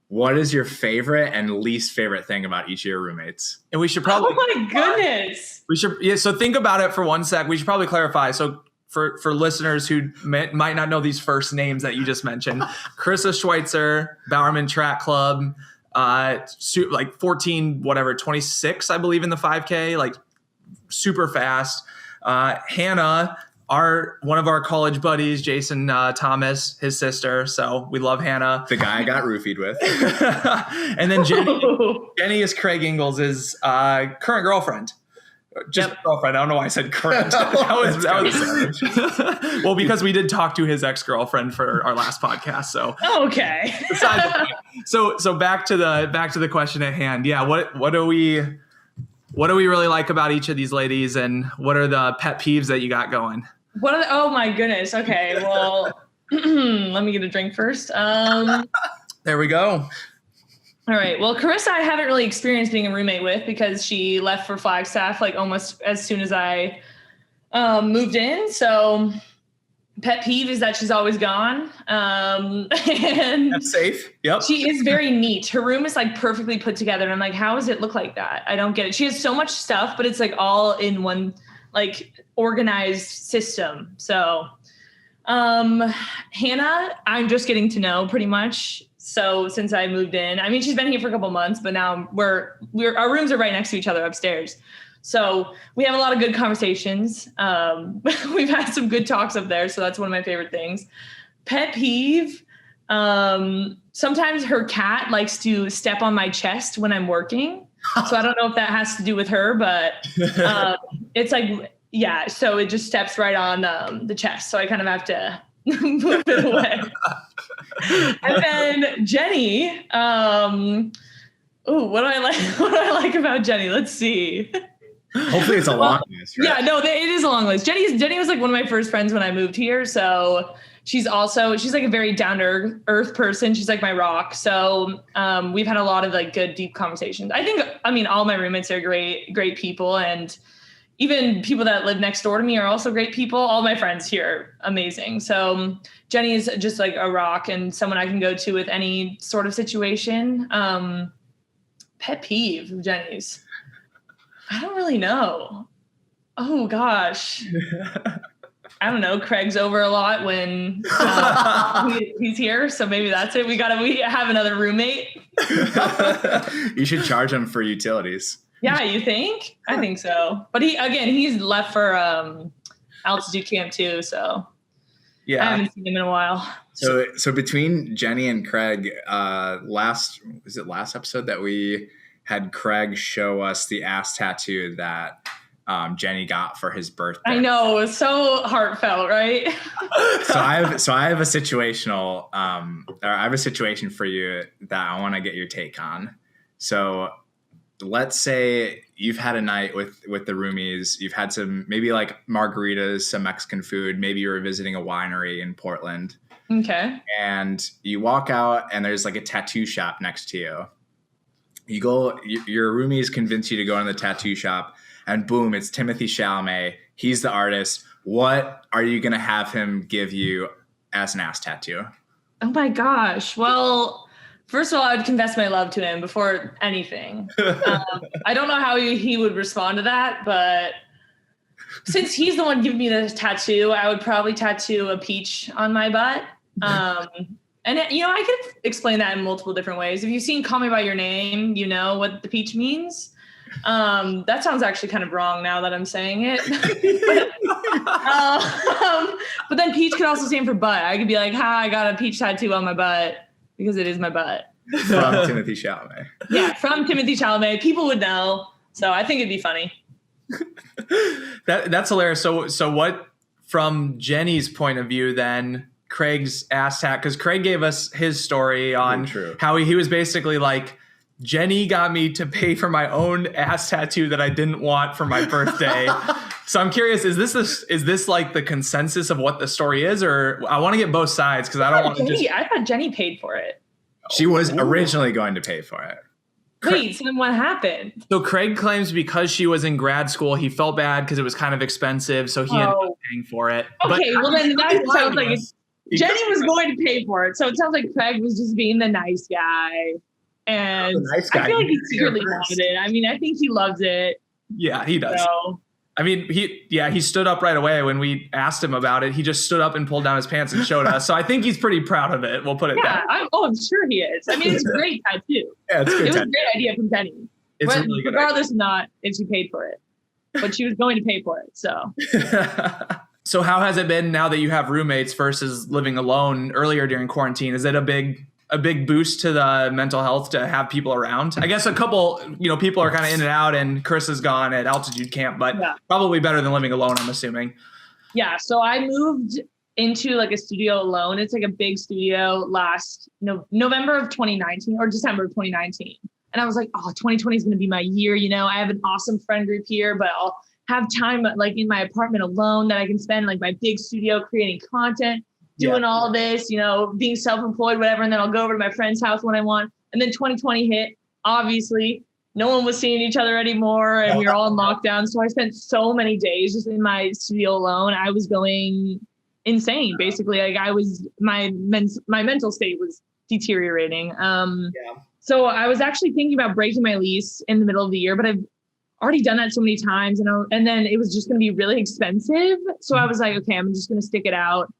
What is your favorite and least favorite thing about each of your roommates? And we should probably. Oh my goodness. We should. Yeah. So think about it for one sec. We should probably clarify. So for listeners who might not know these first names that you just mentioned, Carissa Schweitzer, Bowerman Track Club, like 26, I believe, in the 5K, like super fast. Hannah, one of our college buddies, Jason Thomas, his sister. So we love Hannah. The guy I got roofied with. And then Jenny is Craig Ingalls' current girlfriend. Just girlfriend. I don't know why I said current. that was well, because we did talk to his ex-girlfriend for our last podcast. So okay. So back to the question at hand. Yeah. What do we really like about each of these ladies, and what are the pet peeves that you got going? Oh my goodness. Okay. Well, let me get a drink first. There we go. All right. Well, Carissa, I haven't really experienced being a roommate with because she left for Flagstaff like almost as soon as I moved in. So pet peeve is that she's always gone. And that's safe. Yep. She is very neat. Her room is like perfectly put together. And I'm like, how does it look like that? I don't get it. She has so much stuff, but it's like all in one like organized system. So Hannah, I'm just getting to know pretty much. So since I moved in, I mean, she's been here for a couple months, but now our rooms are right next to each other upstairs. So we have a lot of good conversations. We've had some good talks up there. So that's one of my favorite things. Pet peeve. Sometimes her cat likes to step on my chest when I'm working. So I don't know if that has to do with her, but it's like Yeah, so it just steps right on the chest. So I kind of have to move it away. And then Jenny, what do I like? What do I like about Jenny? Let's see. Hopefully it's a long list, right? Yeah, no, it is a long list. Jenny was like one of my first friends when I moved here. So she's like a very down to earth person. She's like my rock. So we've had a lot of like good, deep conversations. I mean, all my roommates are great people. And even people that live next door to me are also great people. All my friends here are amazing. So Jenny is just like a rock and someone I can go to with any sort of situation. Pet peeve of Jenny's. I don't really know. Oh gosh. I don't know. Craig's over a lot when he's here. So maybe that's it. We have another roommate. You should charge him for utilities. Yeah, you think? I think so. But he's left for altitude camp too. So yeah, I haven't seen him in a while. So between Jenny and Craig, last episode that we had Craig show us the ass tattoo that Jenny got for his birthday. I know, it was so heartfelt, right? So I have a situational, or I have a situation for you that I want to get your take on. So let's say you've had a night with the roomies. You've had some maybe like margaritas, some Mexican food. Maybe you were visiting a winery in Portland. Okay. And you walk out and there's like a tattoo shop next to you. You go, your roomies convince you to go in the tattoo shop, and boom, it's Timothée Chalamet. He's the artist. What are you going to have him give you as an ass tattoo? Oh my gosh. Well, first of all, I would confess my love to him before anything. I don't know how he would respond to that, but since he's the one giving me the tattoo, I would probably tattoo a peach on my butt. And I could explain that in multiple different ways. If you've seen Call Me by Your Name, you know what the peach means. That sounds actually kind of wrong now that I'm saying it. But then peach could also stand for butt. I could be like, I got a peach tattoo on my butt because it is my butt. From Timothée Chalamet. Yeah, from Timothée Chalamet. People would know. So I think it'd be funny. That's hilarious. So what, from Jenny's point of view then, Craig's ass tat, because Craig gave us his story on how he was basically like, Jenny got me to pay for my own ass tattoo that I didn't want for my birthday. So I'm curious, is this like the consensus of what the story is, or I want to get both sides because I don't want to just. I thought Jenny paid for it. She was originally going to pay for it. Wait, so then what happened? So Craig claims because she was in grad school, he felt bad because it was kind of expensive, so he ended up paying for it. Okay, well then that sounds like Jenny was going to pay for it, so it sounds like Craig was just being the nice guy. And nice guy. I feel like he secretly wanted it. I mean, I think he loves it. Yeah, he does. So. I mean, he stood up right away when we asked him about it. He just stood up and pulled down his pants and showed us. So I think he's pretty proud of it. We'll put it down. I'm sure he is. I mean, it's a great tattoo. Yeah, it's good. It was a great idea from Jenny. It's a really good regardless of not if she paid for it, but she was going to pay for it. So. So how has it been now that you have roommates versus living alone earlier during quarantine? Is it a big boost to the mental health to have people around? I guess a couple, people are kind of in and out, and Chris is gone at altitude camp, but probably better than living alone, I'm assuming. Yeah. So I moved into like a studio alone. It's like a big studio last November of 2019 or December of 2019. And I was like, 2020 is going to be my year. I have an awesome friend group here, but I'll have time like in my apartment alone that I can spend like my big studio creating content, doing all of this, being self-employed, whatever. And then I'll go over to my friend's house when I want. And then 2020 hit. Obviously, no one was seeing each other anymore, and we were all in lockdown. So I spent so many days just in my studio alone. I was going insane, basically. Like my mental state was deteriorating. So I was actually thinking about breaking my lease in the middle of the year, but I've already done that so many times, and then it was just going to be really expensive. So I was like, okay, I'm just going to stick it out.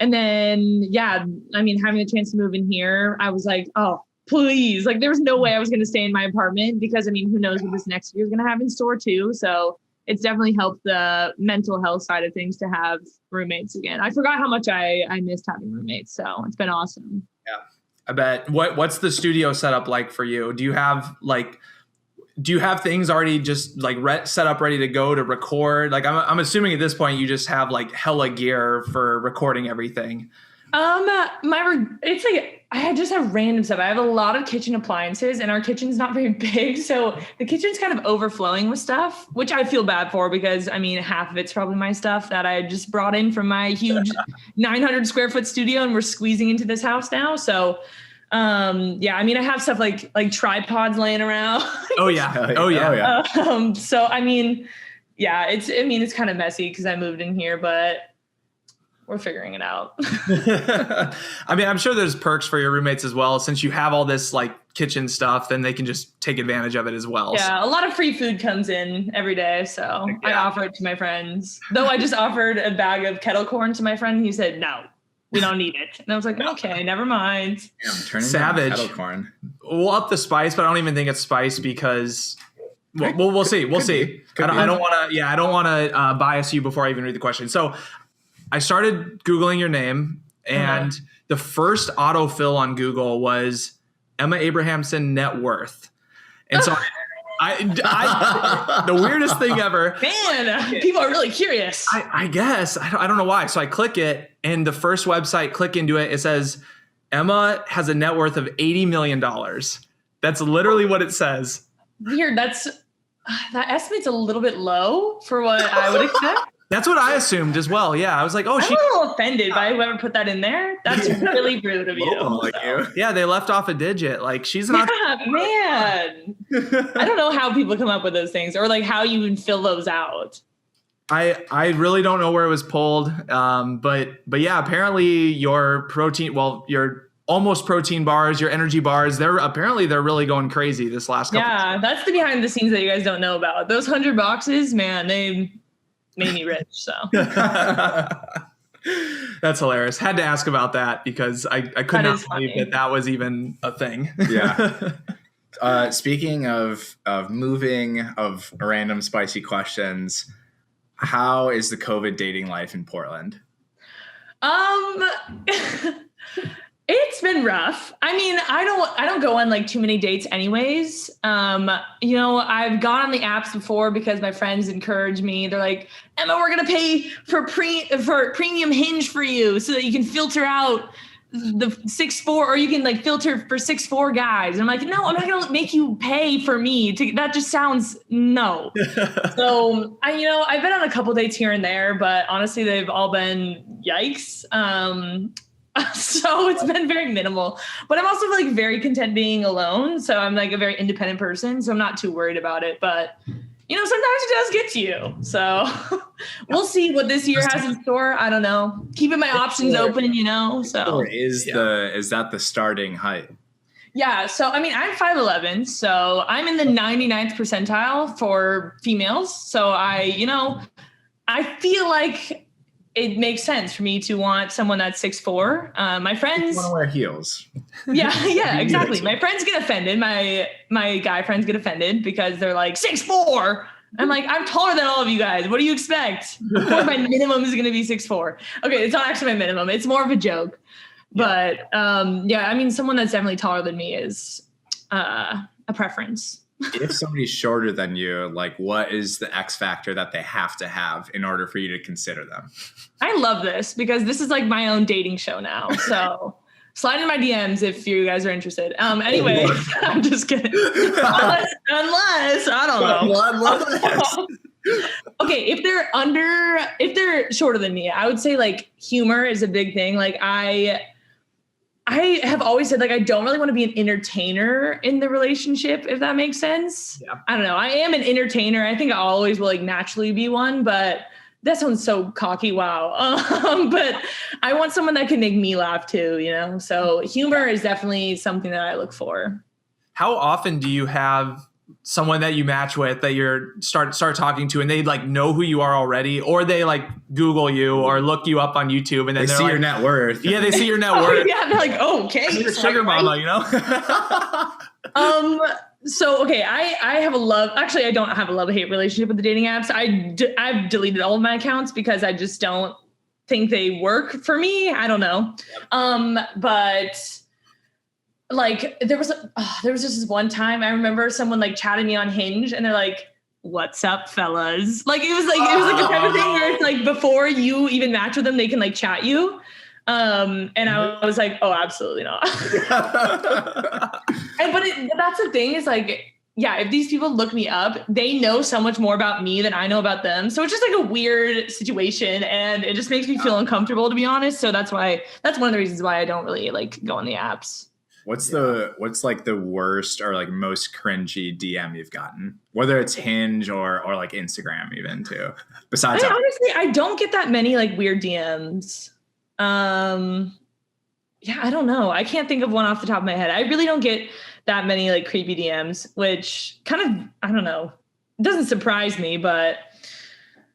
And then, having the chance to move in here, I was like, oh, please. Like, there was no way I was going to stay in my apartment because, who knows what this next year is going to have in store too. So it's definitely helped the mental health side of things to have roommates again. I forgot how much I missed having roommates. So it's been awesome. Yeah, I bet. What's the studio setup like for you? Do you have do you have things already just like set up ready to go to record? Like I'm assuming at this point you just have like hella gear for recording everything. It's like I just have random stuff. I have a lot of kitchen appliances, and our kitchen's not very big, so the kitchen's kind of overflowing with stuff, which I feel bad for because I mean half of it's probably my stuff that I just brought in from my huge 900 square foot studio, and we're squeezing into this house now. So yeah, I mean I have stuff like tripods laying around. Oh yeah. So I mean, yeah, it's kind of messy because I moved in here, but we're figuring it out. I mean, I'm sure there's perks for your roommates as well. Since you have all this like kitchen stuff, then they can just take advantage of it as well. Yeah, a lot of free food comes in every day. So I offer it to my friends. Though I just offered a bag of kettle corn to my friend. And he said, no, we don't need it. And I was like, okay, never mind. Yeah, I'm turning Savage. down kettle corn. We'll up the spice, but I don't even think it's spice because we'll see. We'll see. I don't want to bias you before I even read the question. So I started Googling your name, and the first autofill on Google was Emma Abrahamson net worth. And so I the weirdest thing ever. Man, people are really curious. I guess. I don't know why. So I click it, and the first website, click into it, it says, Emma has a net worth of $80 million. That's literally what it says. Weird. That estimate's a little bit low for what I would expect. That's what I assumed as well. Yeah, I was like, I'm a little offended by whoever put that in there. That's really rude of you. Like you. Yeah, they left off a digit. Like she's not. Yeah, man. I don't know how people come up with those things, or like how you even fill those out. I really don't know where it was pulled. But yeah, apparently your protein, your almost protein bars, your energy bars, they're really going crazy this last couple. Yeah, that's the behind the scenes that you guys don't know about. Those 100 boxes, man, they made me rich. So that's hilarious. Had to ask about that because I could not believe that was even a thing. Yeah. Speaking of moving, of random spicy questions, how is the COVID dating life in Portland? It's been rough. I mean, I don't go on like too many dates anyways. I've gone on the apps before because my friends encourage me. They're like, Emma, we're going to pay for premium Hinge for you so that you can filter out the 6'4", or you can like filter for 6'4" guys. And I'm like, no, I'm not going to make you pay for me. That just sounds no. So I've been on a couple dates here and there, but honestly, they've all been yikes. So it's been very minimal, but I'm also like very content being alone. So I'm like a very independent person. So I'm not too worried about it, but sometimes it does get to you. So we'll see what this year has in store. I don't know. Keeping my options open, so. Is that the starting height? Yeah. So, I mean, I'm 5'11", so I'm in the 99th percentile for females. So I feel like it makes sense for me to want someone that's 6'4". My friends want to wear heels. Yeah, exactly. My friends get offended. My guy friends get offended because they're like 6'4". I'm like, I'm taller than all of you guys. What do you expect? Of course, my minimum is going to be 6'4". Okay, it's not actually my minimum. It's more of a joke. But I mean, someone that's definitely taller than me is a preference. If somebody's shorter than you, like what is the X factor that they have to have in order for you to consider them? I love this because this is like my own dating show now. So slide in my DMs if you guys are interested. Anyway, I'm just kidding. Unless I don't know. Okay, if they're shorter than me, I would say like humor is a big thing. Like I have always said, like, I don't really want to be an entertainer in the relationship, if that makes sense. Yeah. I don't know. I am an entertainer. I think I always will like naturally be one, but that sounds so cocky. Wow. But I want someone that can make me laugh too, So humor is definitely something that I look for. How often do you have someone that you match with that you're start talking to and they like know who you are already, or they like Google you or look you up on YouTube and then they see your net worth. Yeah, they see your net worth. Yeah, they're like, oh, okay. Sugar mama, So, okay, I don't have a love-hate relationship with the dating apps. I've deleted all of my accounts because I just don't think they work for me. I don't know. But like there was just this one time I remember someone like chatted me on Hinge and they're like, "What's up, fellas?" Like it was like the type of thing where it's like before you even match with them, they can like chat you. And I was like, "Oh, absolutely not." But that's the thing is like, yeah, if these people look me up, they know so much more about me than I know about them. So it's just like a weird situation and it just makes me feel uncomfortable, to be honest. So that's one of the reasons why I don't really like go on the apps. What's like the worst or like most cringy DM you've gotten? Whether it's Hinge or like Instagram even too. Besides honestly, I don't get that many like weird DMs. Yeah, I don't know. I can't think of one off the top of my head. I really don't get that many like creepy DMs, which kind of, I don't know. It doesn't surprise me, but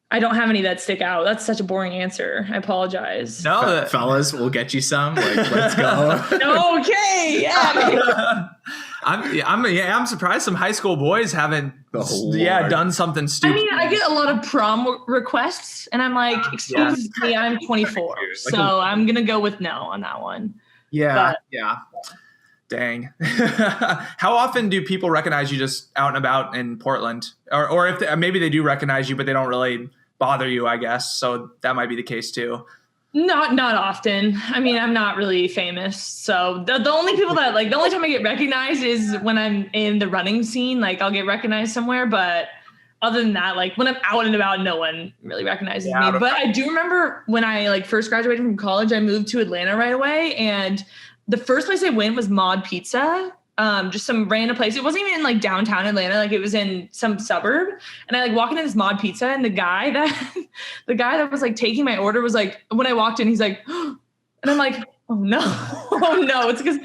I don't have any that stick out. That's such a boring answer. I apologize. No, fellas, we'll get you some. Like, let's go. Okay, yeah. I'm surprised some high school boys haven't done something stupid. I mean, I get a lot of prom requests and I'm like, excuse me, I'm 24. So I'm going to go with no on that one. Yeah. Yeah. Dang. How often do people recognize you just out and about in Portland? Or if maybe they do recognize you, but they don't really bother you, I guess. So that might be the case too. Not often. I mean, I'm not really famous. So the only people that like, the only time I get recognized is when I'm in the running scene. Like I'll get recognized somewhere, but other than that, like when I'm out and about, no one really recognizes me. But I do remember when I like first graduated from college, I moved to Atlanta right away. And the first place I went was Mod Pizza. Just some random place. It wasn't even in like downtown Atlanta. Like it was in some suburb. And I like walk into this Mod Pizza and the guy that was like taking my order was like, when I walked in, he's like, and I'm like, oh no, oh no. It's because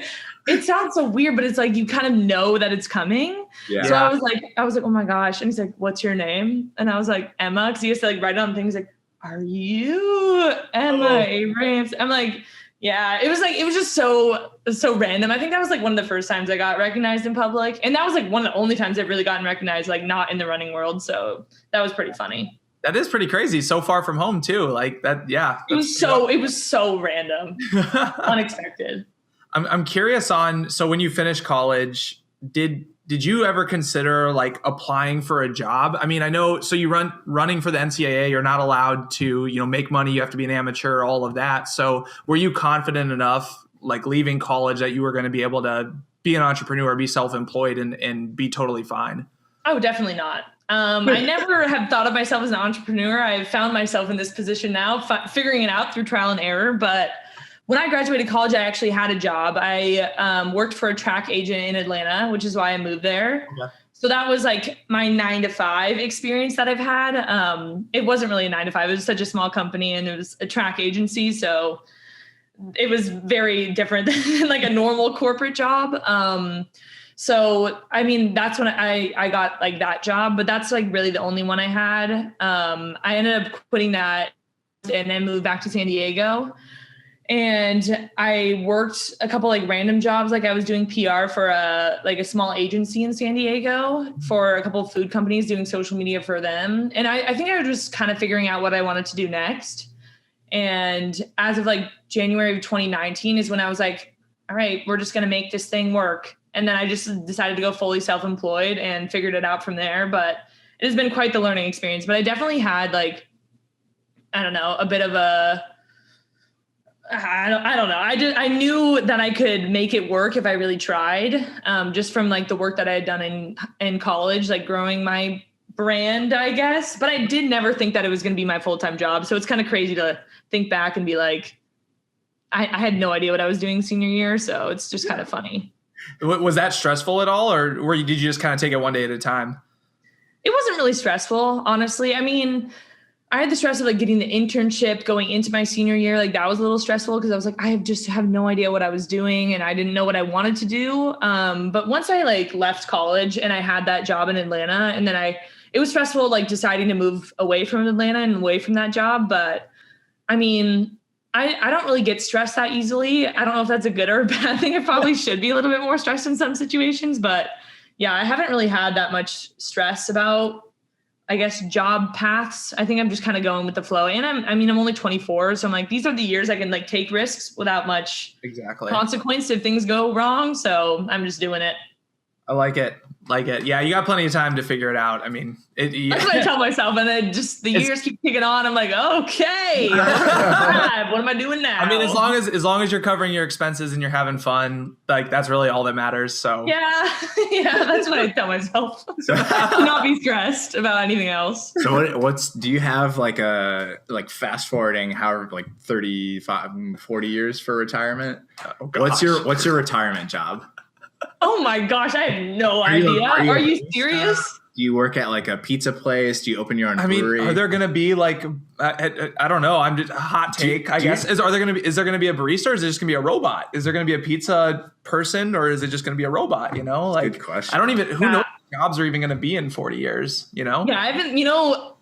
it sounds so weird, but it's like, you kind of know that it's coming. Yeah. So I was like, oh my gosh. And he's like, what's your name? And I was like, Emma. Cause he used to like write down things like, are you Emma Abrahamson? I'm like, yeah, it was just so random. I think that was like one of the first times I got recognized in public. And that was like one of the only times I've really gotten recognized, like not in the running world. So that was pretty funny. That is pretty crazy. So far from home too. Like that. Yeah. It was so random, unexpected. I'm curious so when you finished college, did you ever consider like applying for a job? I mean, I know, so you running for the NCAA, you're not allowed to, make money. You have to be an amateur, all of that. So were you confident enough, like leaving college, that you were going to be able to be an entrepreneur, be self-employed and be totally fine? Oh, definitely not. I never have thought of myself as an entrepreneur. I've found myself in this position now, figuring it out through trial and error. But when I graduated college, I actually had a job. I worked for a track agent in Atlanta, which is why I moved there. Okay. So that was like my 9-to-5 experience that I've had. It wasn't really a 9-to-5. It was such a small company and it was a track agency. So it was very different than like a normal corporate job. So, I mean, that's when I got like that job, but that's like really the only one I had. I ended up quitting that and then moved back to San Diego. And I worked a couple like random jobs. Like I was doing PR for a small agency in San Diego for a couple of food companies, doing social media for them. And I think I was just kind of figuring out what I wanted to do next. And as of like January of 2019 is when I was like, all right, we're just going to make this thing work. And then I just decided to go fully self-employed and figured it out from there. But it has been quite the learning experience. But I definitely had like, I don't know, a bit of I don't know. I knew that I could make it work if I really tried, just from like the work that I had done in college, like growing my brand, I guess. But I did never think that it was going to be my full-time job. So it's kind of crazy to think back and be like, I had no idea what I was doing senior year. So it's just kind of funny. Was that stressful at all? Or did you just kind of take it one day at a time? It wasn't really stressful, honestly. I mean, I had the stress of like getting the internship going into my senior year. Like that was a little stressful because I was like, I just have no idea what I was doing and I didn't know what I wanted to do. But once I like left college and I had that job in Atlanta, and then it was stressful, like deciding to move away from Atlanta and away from that job. But I mean, I don't really get stressed that easily. I don't know if that's a good or a bad thing. I probably should be a little bit more stressed in some situations, but yeah, I haven't really had that much stress about I guess, job paths. I think I'm just kind of going with the flow. And I'm only 24. So I'm like, these are the years I can like take risks without much consequence if things go wrong. So I'm just doing it. I like it. Yeah, you got plenty of time to figure it out. I mean, that's what I tell myself. And then just the years keep ticking on. I'm like, okay, what am I doing now? I mean, as long as you're covering your expenses and you're having fun, like that's really all that matters. So yeah, that's what I tell myself. Not be stressed about anything else. So do you have like fast forwarding however like 35, 40 years for retirement? Oh, gosh. What's your retirement job? Oh my gosh, I have no idea. Are you serious? Do you work at like a pizza place? Do you open your own brewery? Are there going to be like, I don't know. I'm just a hot take, I guess. Is there going to be a barista, or is it just going to be a robot? Is there going to be a pizza person, or is it just going to be a robot? You know, like, good question. I don't even, who knows what jobs are even going to be in 40 years, you know? Yeah,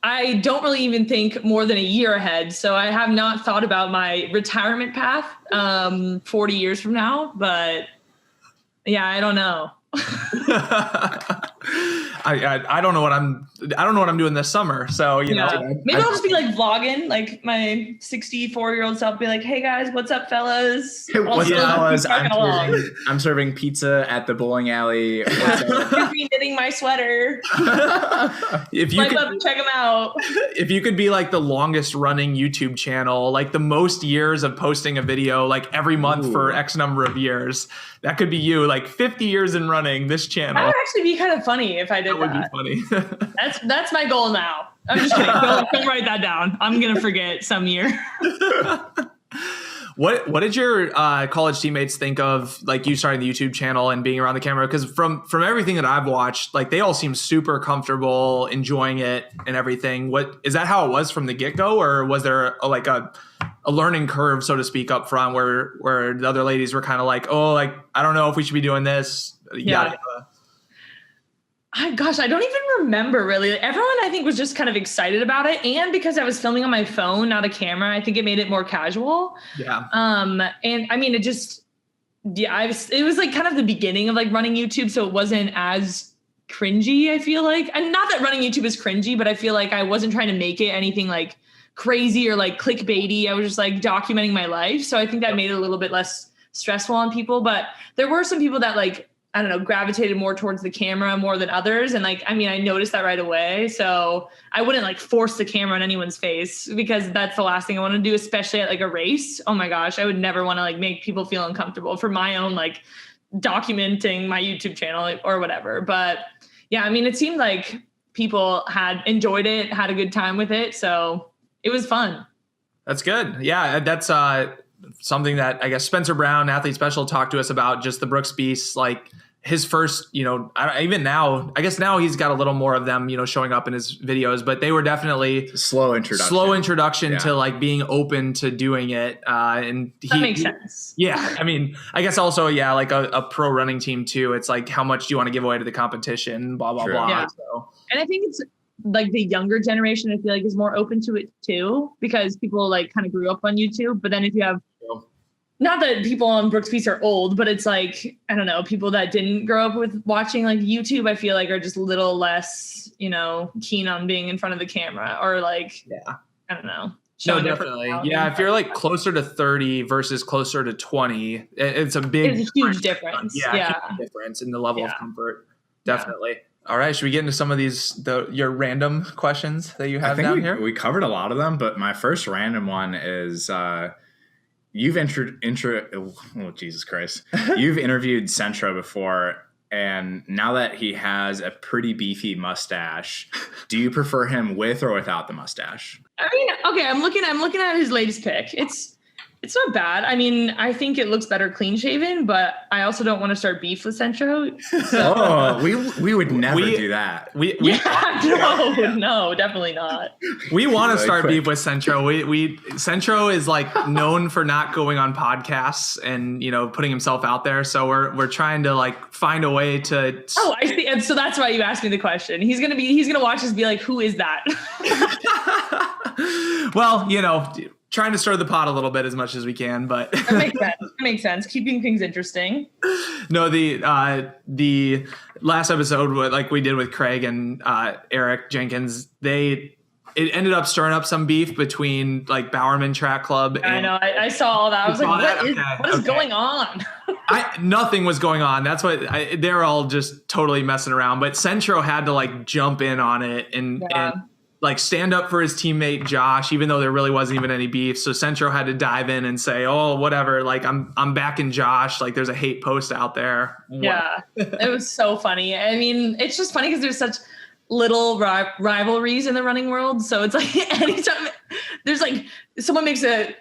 I don't really even think more than a year ahead. So I have not thought about my retirement path 40 years from now, but yeah, I don't know. I don't know what I'm doing this summer. So, you know, maybe I'll just be like vlogging, like my 64-year-old self be like, hey guys, what's up fellas? What's up, fellas? I'm serving pizza at the bowling alley. You're knitting my sweater. If you could check them out. If you could be like the longest running YouTube channel, like the most years of posting a video, like every month for X number of years, that could be you, like 50 years in running this channel. That would actually be kind of funny if I did that. That would be funny. That's my goal now. I'm just kidding. Don't write that down. I'm going to forget some year. What did your college teammates think of like you starting the YouTube channel and being around the camera? Because from everything that I've watched, like they all seem super comfortable, enjoying it and everything. Is that how it was from the get-go, or was there a learning curve, so to speak, up front where the other ladies were kind of like, oh, like I don't know if we should be doing this? Yeah. I don't even remember really. Everyone I think was just kind of excited about it, and because I was filming on my phone, not a camera, I think it made it more casual. Yeah. And I mean, it was like kind of the beginning of like running YouTube, so it wasn't as cringy, I feel like. And not that running YouTube is cringy, but I feel like I wasn't trying to make it anything like crazy or like clickbaity. I was just like documenting my life. So I think that made it a little bit less stressful on people. But there were some people that like, I don't know, gravitated more towards the camera more than others. And like, I mean, I noticed that right away. So I wouldn't like force the camera on anyone's face, because that's the last thing I want to do, especially at like a race. Oh my gosh, I would never want to like make people feel uncomfortable for my own like documenting my YouTube channel or whatever. But yeah, I mean, it seemed like people had enjoyed it, had a good time with it. So it was fun. That's good. Yeah, that's something that I guess Spencer Brown, Athlete Special, talked to us about, just the Brooks Beast, like his first, even now, I guess now he's got a little more of them, showing up in his videos, but they were definitely slow introduction to like being open to doing it. And that makes sense. Yeah. I mean, I guess also, yeah, like a pro running team too. It's like, how much do you want to give away to the competition? Blah, blah, blah. Yeah. So. And I think it's like the younger generation, I feel like is more open to it too, because people like kind of grew up on YouTube. But then if you have, not that people on Brooks Beast are old, but it's like, I don't know, people that didn't grow up with watching like YouTube, I feel like are just a little less, keen on being in front of the camera, or like, I don't know. No, definitely. Yeah. If you're like closer to 30 versus closer to 20, it's a huge difference. Yeah. Huge difference in the level of comfort. Definitely. Yeah. All right. Should we get into some of your random questions that you have down here? We covered a lot of them, but my first random one is, you've Jesus Christ. You've interviewed Centro before, and now that he has a pretty beefy mustache, do you prefer him with or without the mustache? I mean, okay, I'm looking at his latest pic. It's not bad. I mean, I think it looks better clean shaven, but I also don't want to start beef with Centro. So. We would never do that. No, definitely not. We want to start beef with Centro. Centro is like known for not going on podcasts and putting himself out there. So we're trying to like find a way to. Oh, I see. And so that's why you asked me the question. He's gonna watch this, be like, who is that? Well, trying to stir the pot a little bit as much as we can, but That makes sense. That makes sense. Keeping things interesting. no, the last episode, like we did with Craig and Eric Jenkins, it ended up stirring up some beef between like Bowerman Track Club. And I know. I saw all that. I was like, what is going on? Nothing was going on. That's what they're all just totally messing around. But Centro had to like jump in on it and like stand up for his teammate Josh, even though there really wasn't even any beef. So Centro had to dive in and say, "Oh, whatever. Like I'm backing Josh. Like there's a hate post out there." Yeah, it was so funny. I mean, it's just funny because there's such little rivalries in the running world. So it's like anytime there's like someone makes a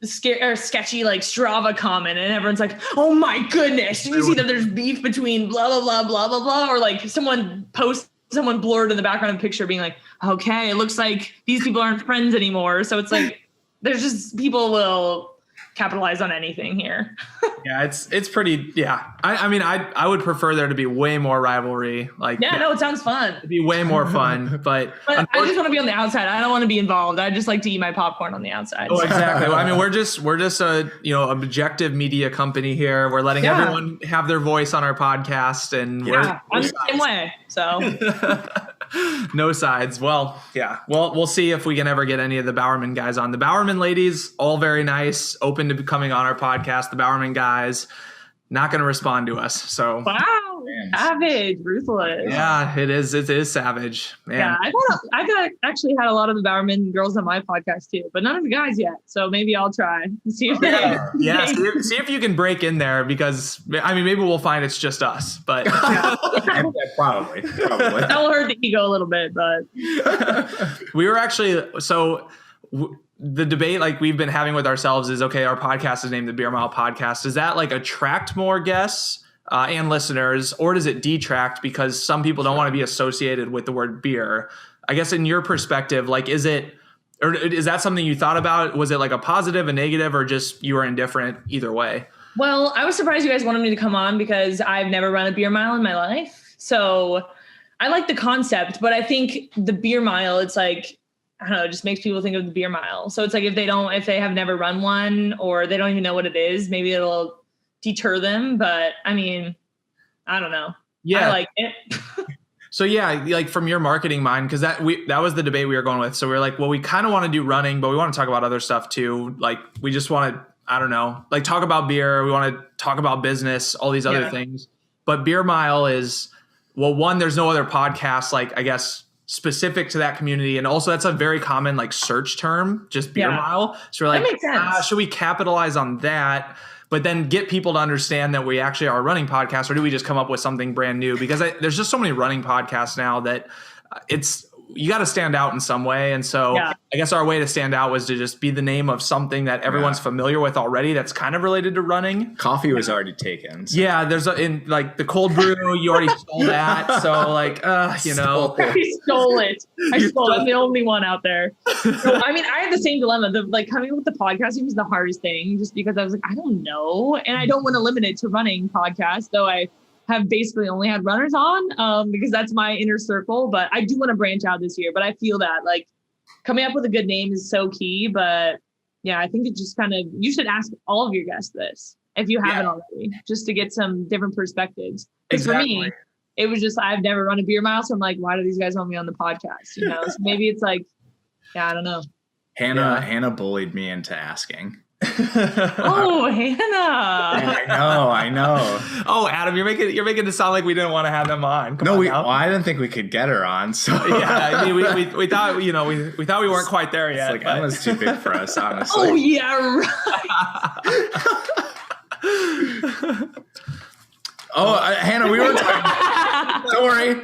sketchy like Strava comment and everyone's like, "Oh my goodness, did you see that there's beef between blah blah blah blah blah blah?" Or like someone blurred in the background of the picture being like, "Okay, it looks like these people aren't friends anymore." So it's like there's just people will capitalize on anything here. Yeah, it's pretty. Yeah, I mean, I would prefer there to be way more rivalry. Like, no, it sounds fun. It'd be way more fun, but I just want to be on the outside. I don't want to be involved. I just like to eat my popcorn on the outside. Oh, exactly. Well, I mean, we're just a objective media company here. We're letting everyone have their voice on our podcast, and I'm the same way. So. No sides. Well, yeah. Well, we'll see if we can ever get any of the Bowerman guys on. The Bowerman ladies, all very nice, open to coming on our podcast. The Bowerman guys, not going to respond to us. So wow, savage, ruthless. Yeah, it is. It is savage. Man. Yeah, I've actually had a lot of the Bowerman girls on my podcast too, but none of the guys yet. So maybe I'll try and see if see if you can break in there, because I mean, maybe we'll find it's just us, but probably. That will hurt the ego a little bit, but we were actually the debate like we've been having with ourselves is, okay, our podcast is named the Beer Mile Podcast. Does that like attract more guests and listeners, or does it detract because some people don't want to be associated with the word beer? I guess in your perspective, like, is that something you thought about? Was it like a positive, a negative, or just you were indifferent either way? Well, I was surprised you guys wanted me to come on because I've never run a beer mile in my life. So I like the concept, but I think the beer mile, it's like, I don't know, it just makes people think of the beer mile. So it's like if they have never run one or they don't even know what it is, maybe it'll deter them. But I mean, I don't know. Yeah, I like it. So yeah, like from your marketing mind, because that was the debate we were going with. So we were like, well, we kind of want to do running, but we want to talk about other stuff too. Like we just want to, I don't know, like talk about beer. We want to talk about business, all these other things. But Beer Mile is, well, one, there's no other podcast, like I guess specific to that community, and also that's a very common like search term, just Beer Mile. So we're like, should we capitalize on that, but then get people to understand that we actually are a running podcast, or do we just come up with something brand new? Because there's just so many running podcasts now that you got to stand out in some way. And so I guess our way to stand out was to just be the name of something that everyone's familiar with already that's kind of related to running. Coffee was already taken. So. Yeah, there's in like the cold brew, you already stole that. So like, you know. I stole it. I'm the only one out there. So, I mean, I had the same dilemma. Coming up with the podcast was the hardest thing, just because I was like, I don't know. And I don't want to limit it to running podcasts, though I have basically only had runners on because that's my inner circle, but I do want to branch out this year. But I feel that like coming up with a good name is so key. But yeah, I think it just kind of, you should ask all of your guests this if you haven't already, just to get some different perspectives. Because for me, it was just, I've never run a beer mile. So I'm like, why do these guys want me on the podcast? You know, so maybe it's like, I don't know. Hannah bullied me into asking. Oh, Hannah! I know. Oh, Adam, you're making it sound like we didn't want to have them on. I didn't think we could get her on. So yeah, I mean, we thought we thought we weren't quite there yet. It's like Emma's too big for us, honestly. Oh yeah, right. Hannah, we were talking. Don't worry.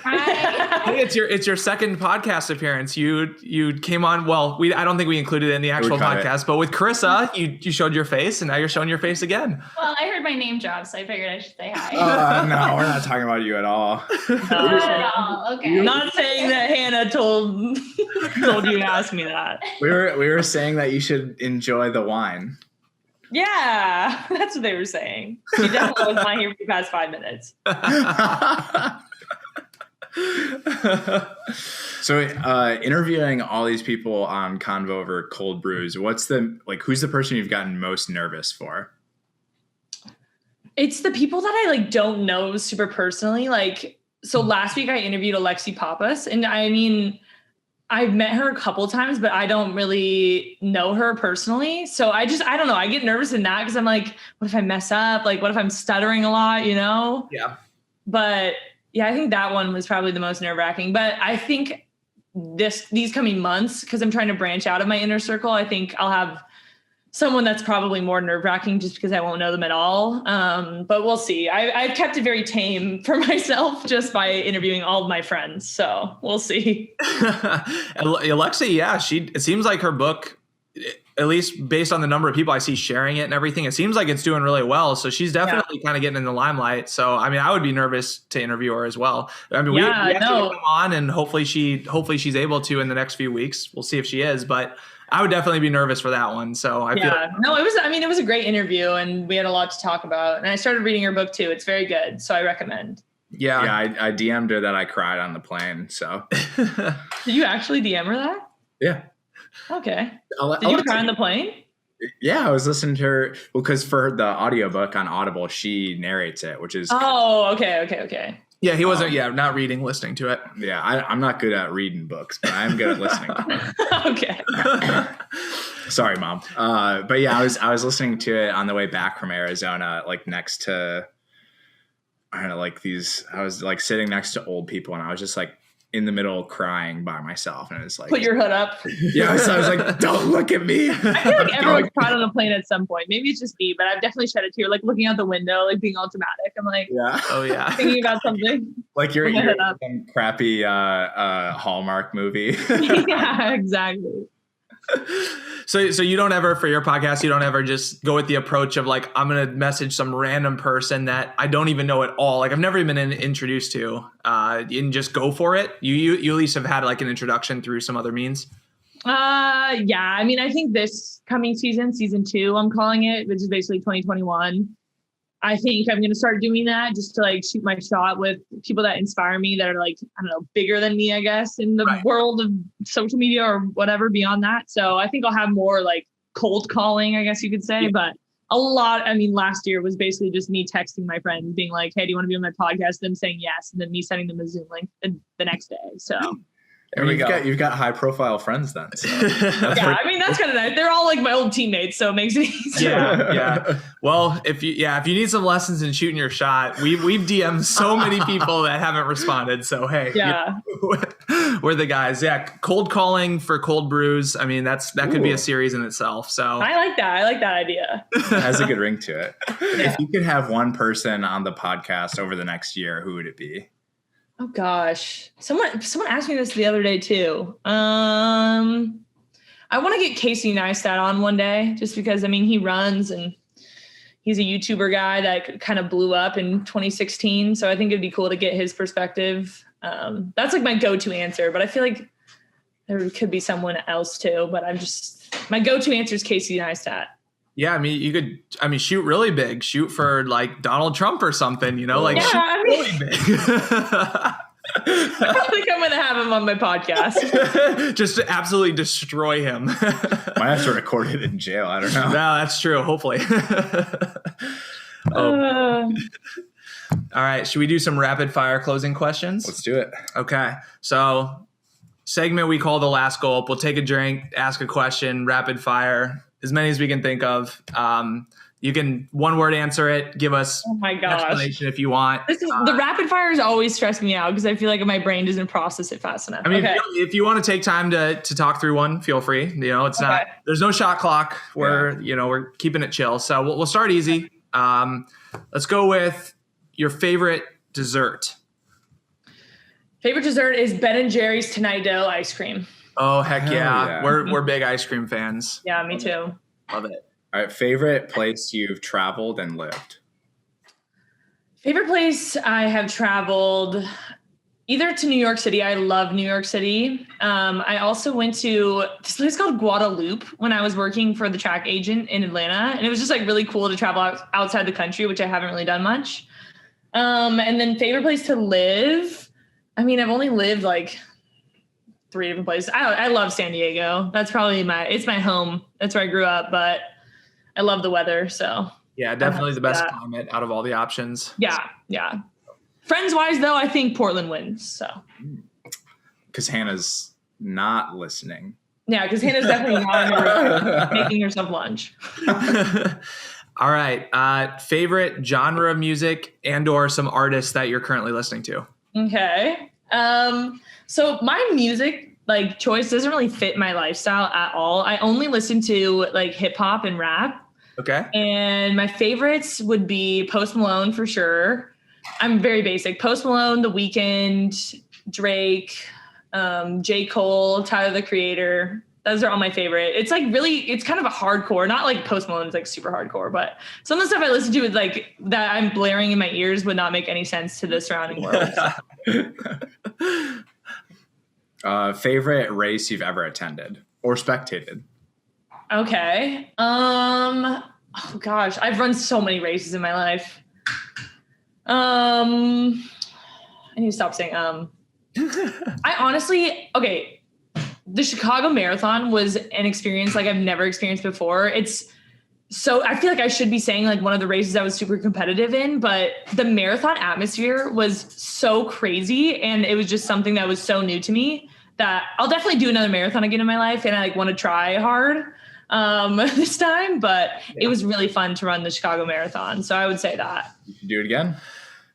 I think it's your second podcast appearance. You came on. Well, I don't think we included it in the actual podcast, but with Carissa, you showed your face, and now you're showing your face again. Well, I heard my name drop, so I figured I should say hi. No, we're not talking about you at all. Not at all. Okay. I'm not saying that Hannah told you to ask me that. We were saying that you should enjoy the wine. Yeah, that's what they were saying. You definitely was not here for the past 5 minutes. So interviewing all these people on Convo over cold brews, who's the person you've gotten most nervous for? It's the people that I don't know super personally. So last week I interviewed Alexi Pappas, and I mean, I've met her a couple of times, but I don't really know her personally. So I don't know. I get nervous in that because I'm like, what if I mess up? What if I'm stuttering a lot, Yeah. But yeah, I think that one was probably the most nerve-wracking. But I think these coming months, because I'm trying to branch out of my inner circle, I think I'll have someone that's probably more nerve-wracking just because I won't know them at all. But we'll see. I've kept it very tame for myself just by interviewing all of my friends. So we'll see. Alexi, yeah, it seems like her book, at least based on the number of people I see sharing it and everything, it seems like it's doing really well. So she's definitely kind of getting in the limelight. So, I mean, I would be nervous to interview her as well. I mean, we have to come on, and hopefully she's able to in the next few weeks. We'll see if she is, but I would definitely be nervous for that one. So I feel it was a great interview, and we had a lot to talk about, and I started reading her book too. It's very good. So I recommend. Yeah. I DM'd her that I cried on the plane. So did you actually DM her that? Yeah. Okay. Did you cry on the plane? Yeah, I was listening to her because for the audiobook on Audible, she narrates it, which is okay. Yeah, he wasn't not reading, listening to it. Yeah, I'm not good at reading books, but I am good at listening to them. Okay. Sorry, Mom. But yeah, I was listening to it on the way back from Arizona, next to I don't know, I was sitting next to old people, and I was just in the middle crying by myself, and it's put your hood up. Yeah, so I was like, don't look at me. I feel like everyone's cried on a plane at some point. Maybe it's just me, but I've definitely shed a tear, looking out the window, being all dramatic. I'm like, thinking about something. You're in some crappy Hallmark movie. Yeah, exactly. So you don't ever, for your podcast, you don't ever just go with the approach of I'm going to message some random person that I don't even know at all. I've never even been introduced to, and just go for it. You at least have had an introduction through some other means. Yeah. I mean, I think this coming season 2, I'm calling it, which is basically 2021. I think I'm going to start doing that just to shoot my shot with people that inspire me, that are I don't know, bigger than me, I guess, in the world of social media or whatever beyond that. So I think I'll have more cold calling, I guess you could say, but a lot. I mean, last year was basically just me texting my friend being like, hey, do you want to be on my podcast? Them saying yes. And then me sending them a Zoom link the next day. So you've got high profile friends then. So I mean, that's kind of nice. They're all my old teammates, so it makes it easier. Yeah. Well, if you need some lessons in shooting your shot, we've DM'd so many people that haven't responded. So hey, we're the guys. Yeah, cold calling for cold brews. I mean, that could be a series in itself. So I like that. I like that idea. It has a good ring to it. If you could have one person on the podcast over the next year, who would it be? Oh gosh. Someone asked me this the other day too. I want to get Casey Neistat on one day just because, I mean, he runs and he's a YouTuber guy that kind of blew up in 2016. So I think it'd be cool to get his perspective. That's my go-to answer, but I feel like there could be someone else too, but my go-to answer is Casey Neistat. Yeah, I mean, you could, shoot really big. Shoot for Donald Trump or something, shoot really big. I think I'm going to have him on my podcast. Just to absolutely destroy him. Might have to record it in jail. I don't know. No, that's true. Hopefully. All right. Should we do some rapid fire closing questions? Let's do it. Okay. So segment we call the last gulp. We'll take a drink, ask a question, rapid fire. As many as we can think of. You can one word answer it. Give us an explanation if you want. The rapid fires always stress me out because I feel like my brain doesn't process it fast enough. I mean, if you want to take time to talk through one, feel free. It's not. There's no shot clock. We're keeping it chill. So we'll start easy. Let's go with your favorite dessert. Favorite dessert is Ben & Jerry's Tonight Dough ice cream. Oh, heck yeah. We're big ice cream fans. Yeah, me too. Love it. All right. Favorite place you've traveled and lived? Favorite place I have traveled, either to New York City. I love New York City. I also went to this place called Guadalupe when I was working for the track agent in Atlanta. And it was just really cool to travel outside the country, which I haven't really done much. And then favorite place to live. I mean, I've only lived like 3 different places. I love San Diego. That's probably it's my home. That's where I grew up, but I love the weather. So Yeah, definitely the best climate out of all the options. Yeah. Friends wise though, I think Portland wins. So. Because Hannah's not listening. Yeah, because Hannah's definitely not making herself lunch. All right. Favorite genre of music and or some artists that you're currently listening to? Okay. So my music like choice doesn't really fit my lifestyle at all. I only listen to like hip hop and rap. Okay. And my favorites would be Post Malone for sure. I'm very basic. Post Malone, The Weeknd, Drake, J. Cole, Tyler, the Creator. Those are all my favorite. It's like really, it's kind of a hardcore, not like Post Malone is like super hardcore, but some of the stuff I listen to is like that I'm blaring in my ears would not make any sense to the surrounding world. Favorite race you've ever attended or spectated? Okay. Oh gosh, I've run so many races in my life. I need to stop saying I honestly, okay. The Chicago Marathon was an experience like I've never experienced before. It's so, I feel like I should be saying like one of the races I was super competitive in, but the marathon atmosphere was so crazy. And it was just something that was so new to me that I'll definitely do another marathon again in my life. And I like want to try hard this time, but it was really fun to run the Chicago Marathon. So I would say that. You should do it again.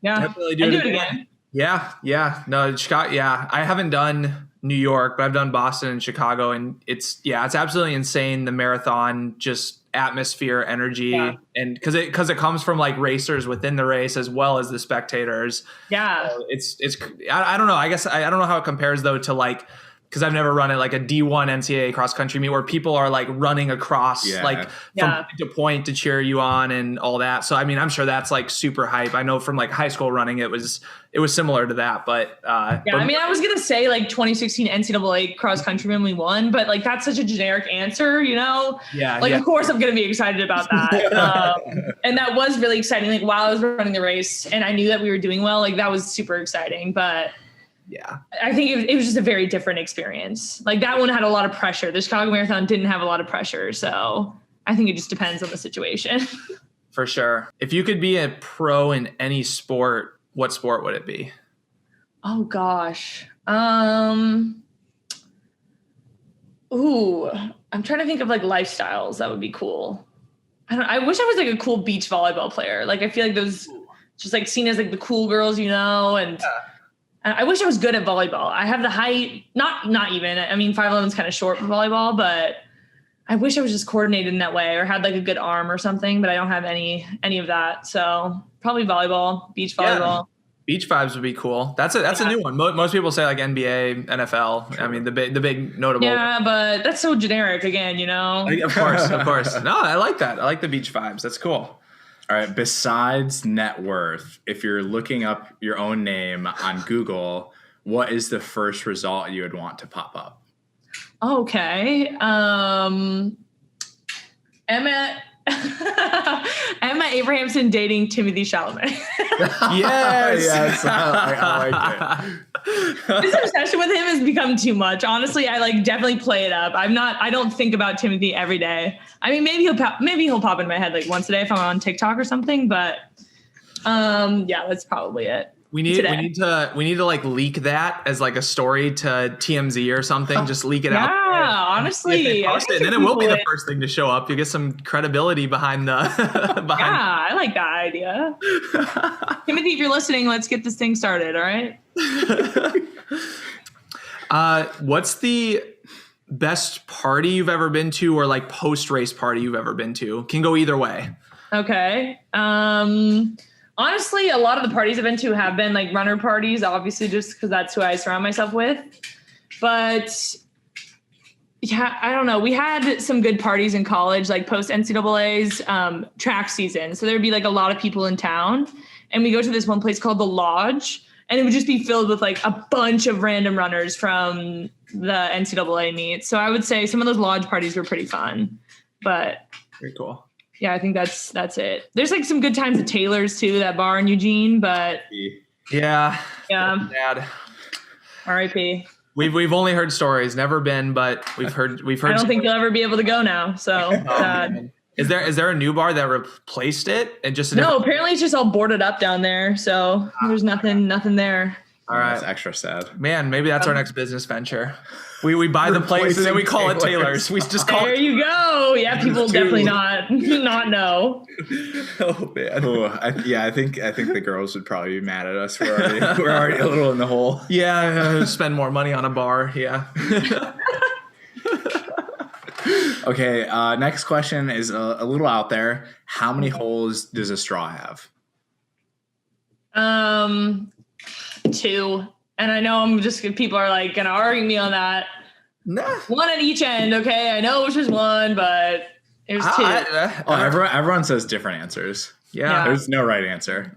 Yeah. Definitely do it again. Yeah. No, Chicago. Yeah. I haven't done New York, but I've done Boston and Chicago, and it's absolutely insane. The marathon, just atmosphere, energy, and because it comes from like racers within the race as well as the spectators. Yeah. So I don't know. I guess I don't know how it compares though to like, because I've never run it like a D1 NCAA cross country meet where people are like running across like from point to point to cheer you on and all that. So I mean, I'm sure that's like super hype. I know from like high school running, it was similar to that. But I mean, I was gonna say like 2016 NCAA cross country when we won, but like that's such a generic answer, you know? Yeah. Like of course I'm gonna be excited about that. And that was really exciting. Like while I was running the race, and I knew that we were doing well, like that was super exciting. But yeah, I think it was just a very different experience. Like that one had a lot of pressure. The Chicago Marathon didn't have a lot of pressure. So I think it just depends on the situation. For sure. If you could be a pro in any sport, what sport would it be? Oh gosh. Ooh, I'm trying to think of like lifestyles that would be cool. I wish I was like a cool beach volleyball player. Like I feel like those just like seen as like the cool girls, you know, and I wish I was good at volleyball. I have the height, not even. I mean, 5'11" is kind of short for volleyball, but I wish I was just coordinated in that way or had like a good arm or something, but I don't have any of that. So probably volleyball, beach volleyball. Yeah. Beach vibes would be cool. That's a new one. Most people say like NBA, NFL. Sure. I mean, the big notable. Yeah, but that's so generic again, you know? Of course. No, I like that. I like the beach vibes. That's cool. All right. Besides net worth, if you're looking up your own name on Google, what is the first result you would want to pop up? Okay. Emma Abrahamson dating Timothy Chalamet. Yes. I like it. This obsession with him has become too much. Honestly, I like definitely play it up. I don't think about Timothy every day. I mean, maybe he'll pop in my head like once a day if I'm on TikTok or something, but that's probably it. We need to like leak that as like a story to TMZ or something. Just leak it out. Yeah, honestly. Post it, and then it will be the first thing to show up. You get some credibility behind the Yeah, I like that idea. Timothy, if you're listening, let's get this thing started, all right? What's the best party you've ever been to or like post-race party you've ever been to? Can go either way. Okay. Honestly, a lot of the parties I've been to have been like runner parties, obviously just because that's who I surround myself with. But yeah, I don't know. We had some good parties in college, like post NCAA's track season. So there'd be like a lot of people in town, and we go to this one place called The Lodge, and it would just be filled with like a bunch of random runners from the NCAA meet. So I would say some of those lodge parties were pretty fun, but very cool. Yeah, I think that's it. There's like some good times at Taylor's too, that bar in Eugene, but yeah. Bad. R.I.P. We've only heard stories, never been, but we've heard. I don't think you'll ever be able to go now. So sad. Is there a new bar that replaced it and just No, apparently it's just all boarded up down there. So there's nothing there. All right. That's extra sad. Man, maybe that's our next business venture. We buy the place and then we call it Taylor's. We just call There it. you go. Yeah, people definitely not know. Oh man. I think the girls would probably be mad at us. We're already a little in the hole. Yeah, spend more money on a bar. Yeah. Okay. Next question is a little out there. How many holes does a straw have? 2. And I know people are like gonna argue me on that. Nah. 1 at each end. Okay, I know which was 1, but it was 2. Everyone says different answers. Yeah. There's no right answer.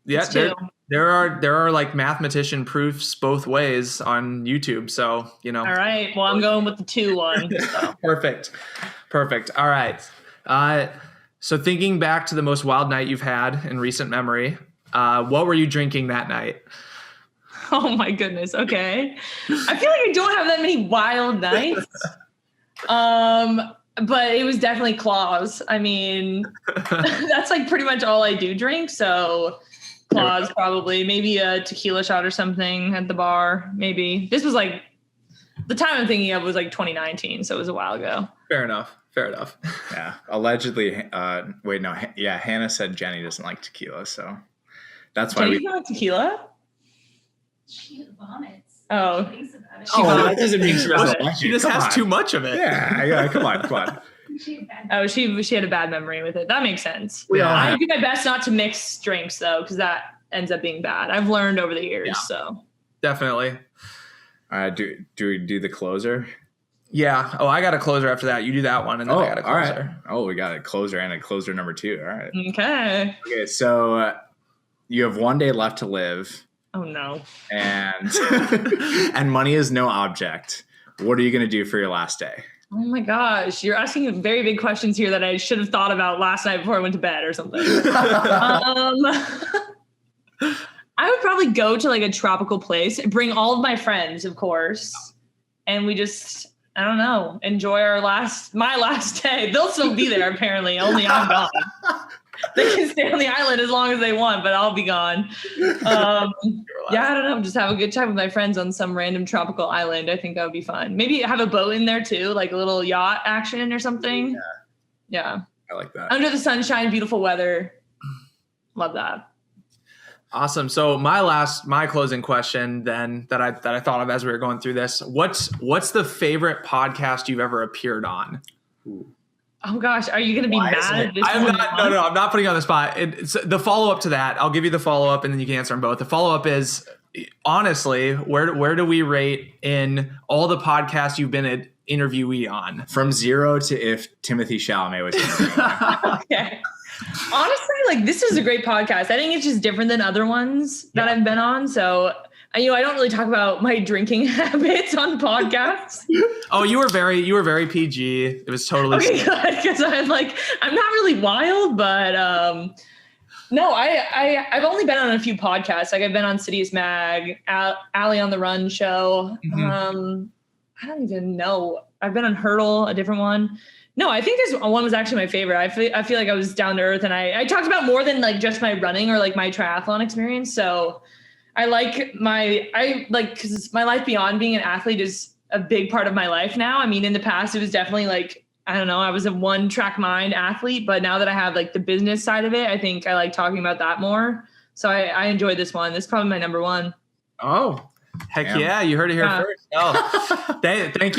Yeah. It's 2. There are like mathematician proofs both ways on YouTube. So, you know. All right. Well, I'm going with the 2 one. So. Perfect. All right. So thinking back to the most wild night you've had in recent memory, what were you drinking that night? Oh my goodness. Okay. I feel like I don't have that many wild nights. But it was definitely Claws. I mean, that's like pretty much all I do drink. So Claws probably, maybe a tequila shot or something at the bar. Maybe this was like the time I'm thinking of was like 2019. So it was a while ago. Fair enough. Yeah. Allegedly, Hannah said Jenny doesn't like tequila. So that's why Jenny doesn't like tequila? She vomits. Oh. She thinks about it. that doesn't mean she doesn't like She it. just Come has on. too much of it. Yeah. Come on. She had a bad memory with it. That makes sense. Yeah. I do my best not to mix drinks though, because that ends up being bad. I've learned over the years. Yeah. So Definitely. All right. Do we do the closer? Yeah. Oh, I got a closer after that. You do that one, and then I got a all right. closer. Oh, we got a closer and a closer number 2. All right. okay. Okay. So you have 1 day left to live, Oh no. and and money is no object. What are you going to do for your last day? Oh my gosh, you're asking very big questions here that I should have thought about last night before I went to bed or something. I would probably go to like a tropical place, bring all of my friends, of course, and we just, I don't know, enjoy my last day. They'll still be there apparently, only I'm gone. They can stay on the island as long as they want, but I'll be gone. I don't know. Just have a good time with my friends on some random tropical island. I think that would be fun. Maybe have a boat in there too, like a little yacht action or something. Yeah. I like that. Under the sunshine, beautiful weather. Love that. Awesome. So my closing question then that I thought of as we were going through this, what's the favorite podcast you've ever appeared on? Ooh. Oh gosh, are you going to be mad at this I'm one? No, I'm not putting you on the spot. It's the follow-up to that. I'll give you the follow-up and then you can answer them both. The follow-up is, honestly, where do we rate in all the podcasts you've been an interviewee on? From 0 to if Timothy Chalamet was Okay. Honestly, like this is a great podcast. I think it's just different than other ones that I've been on. So, I don't really talk about my drinking habits on podcasts. Oh, you were very PG. It was totally okay, good, because I'm not really wild, but no, I've only been on a few podcasts. Like I've been on Cities Mag, Allie on the Run show. Mm-hmm. I don't even know. I've been on Hurdle, a different one. No, I think this one was actually my favorite. I feel like I was down to earth, and I talked about more than like just my running or like my triathlon experience. So I like because my life beyond being an athlete is a big part of my life now. I mean, in the past, it was definitely like, I don't know, I was a one track mind athlete, but now that I have like the business side of it, I think I like talking about that more. So I enjoyed this one. This is probably my number 1. Oh, heck yeah. You heard it here first. Oh, thank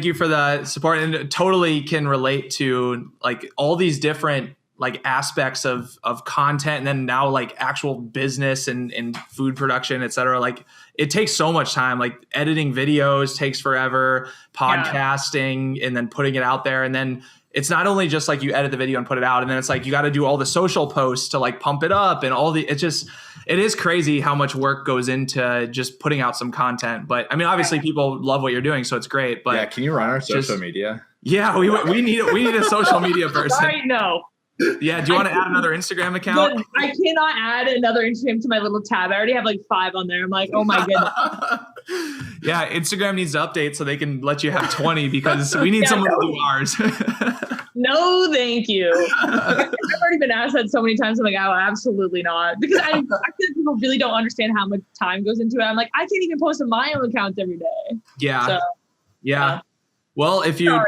you for the support, and totally can relate to like all these different like aspects of content, and then now like actual business and food production, et cetera. Like it takes so much time, like editing videos takes forever, podcasting, and then putting it out there. And then it's not only just like you edit the video and put it out, and then it's like, you got to do all the social posts to like pump it up and it is crazy how much work goes into just putting out some content. But I mean, obviously people love what you're doing, so it's great. But can you run our social media? Yeah, we need a social media person. Sorry, no. Yeah, do you want to add another Instagram account? Look, I cannot add another Instagram to my little tab. I already have like 5 on there. I'm like, oh my goodness. Yeah, Instagram needs to update so they can let you have 20 because we need someone to do ours. No, thank you. I've already been asked that so many times. I'm like, oh, absolutely not. Because I feel like people really don't understand how much time goes into it. I'm like, I can't even post on my own accounts every day. Yeah. So, yeah. Well, if you're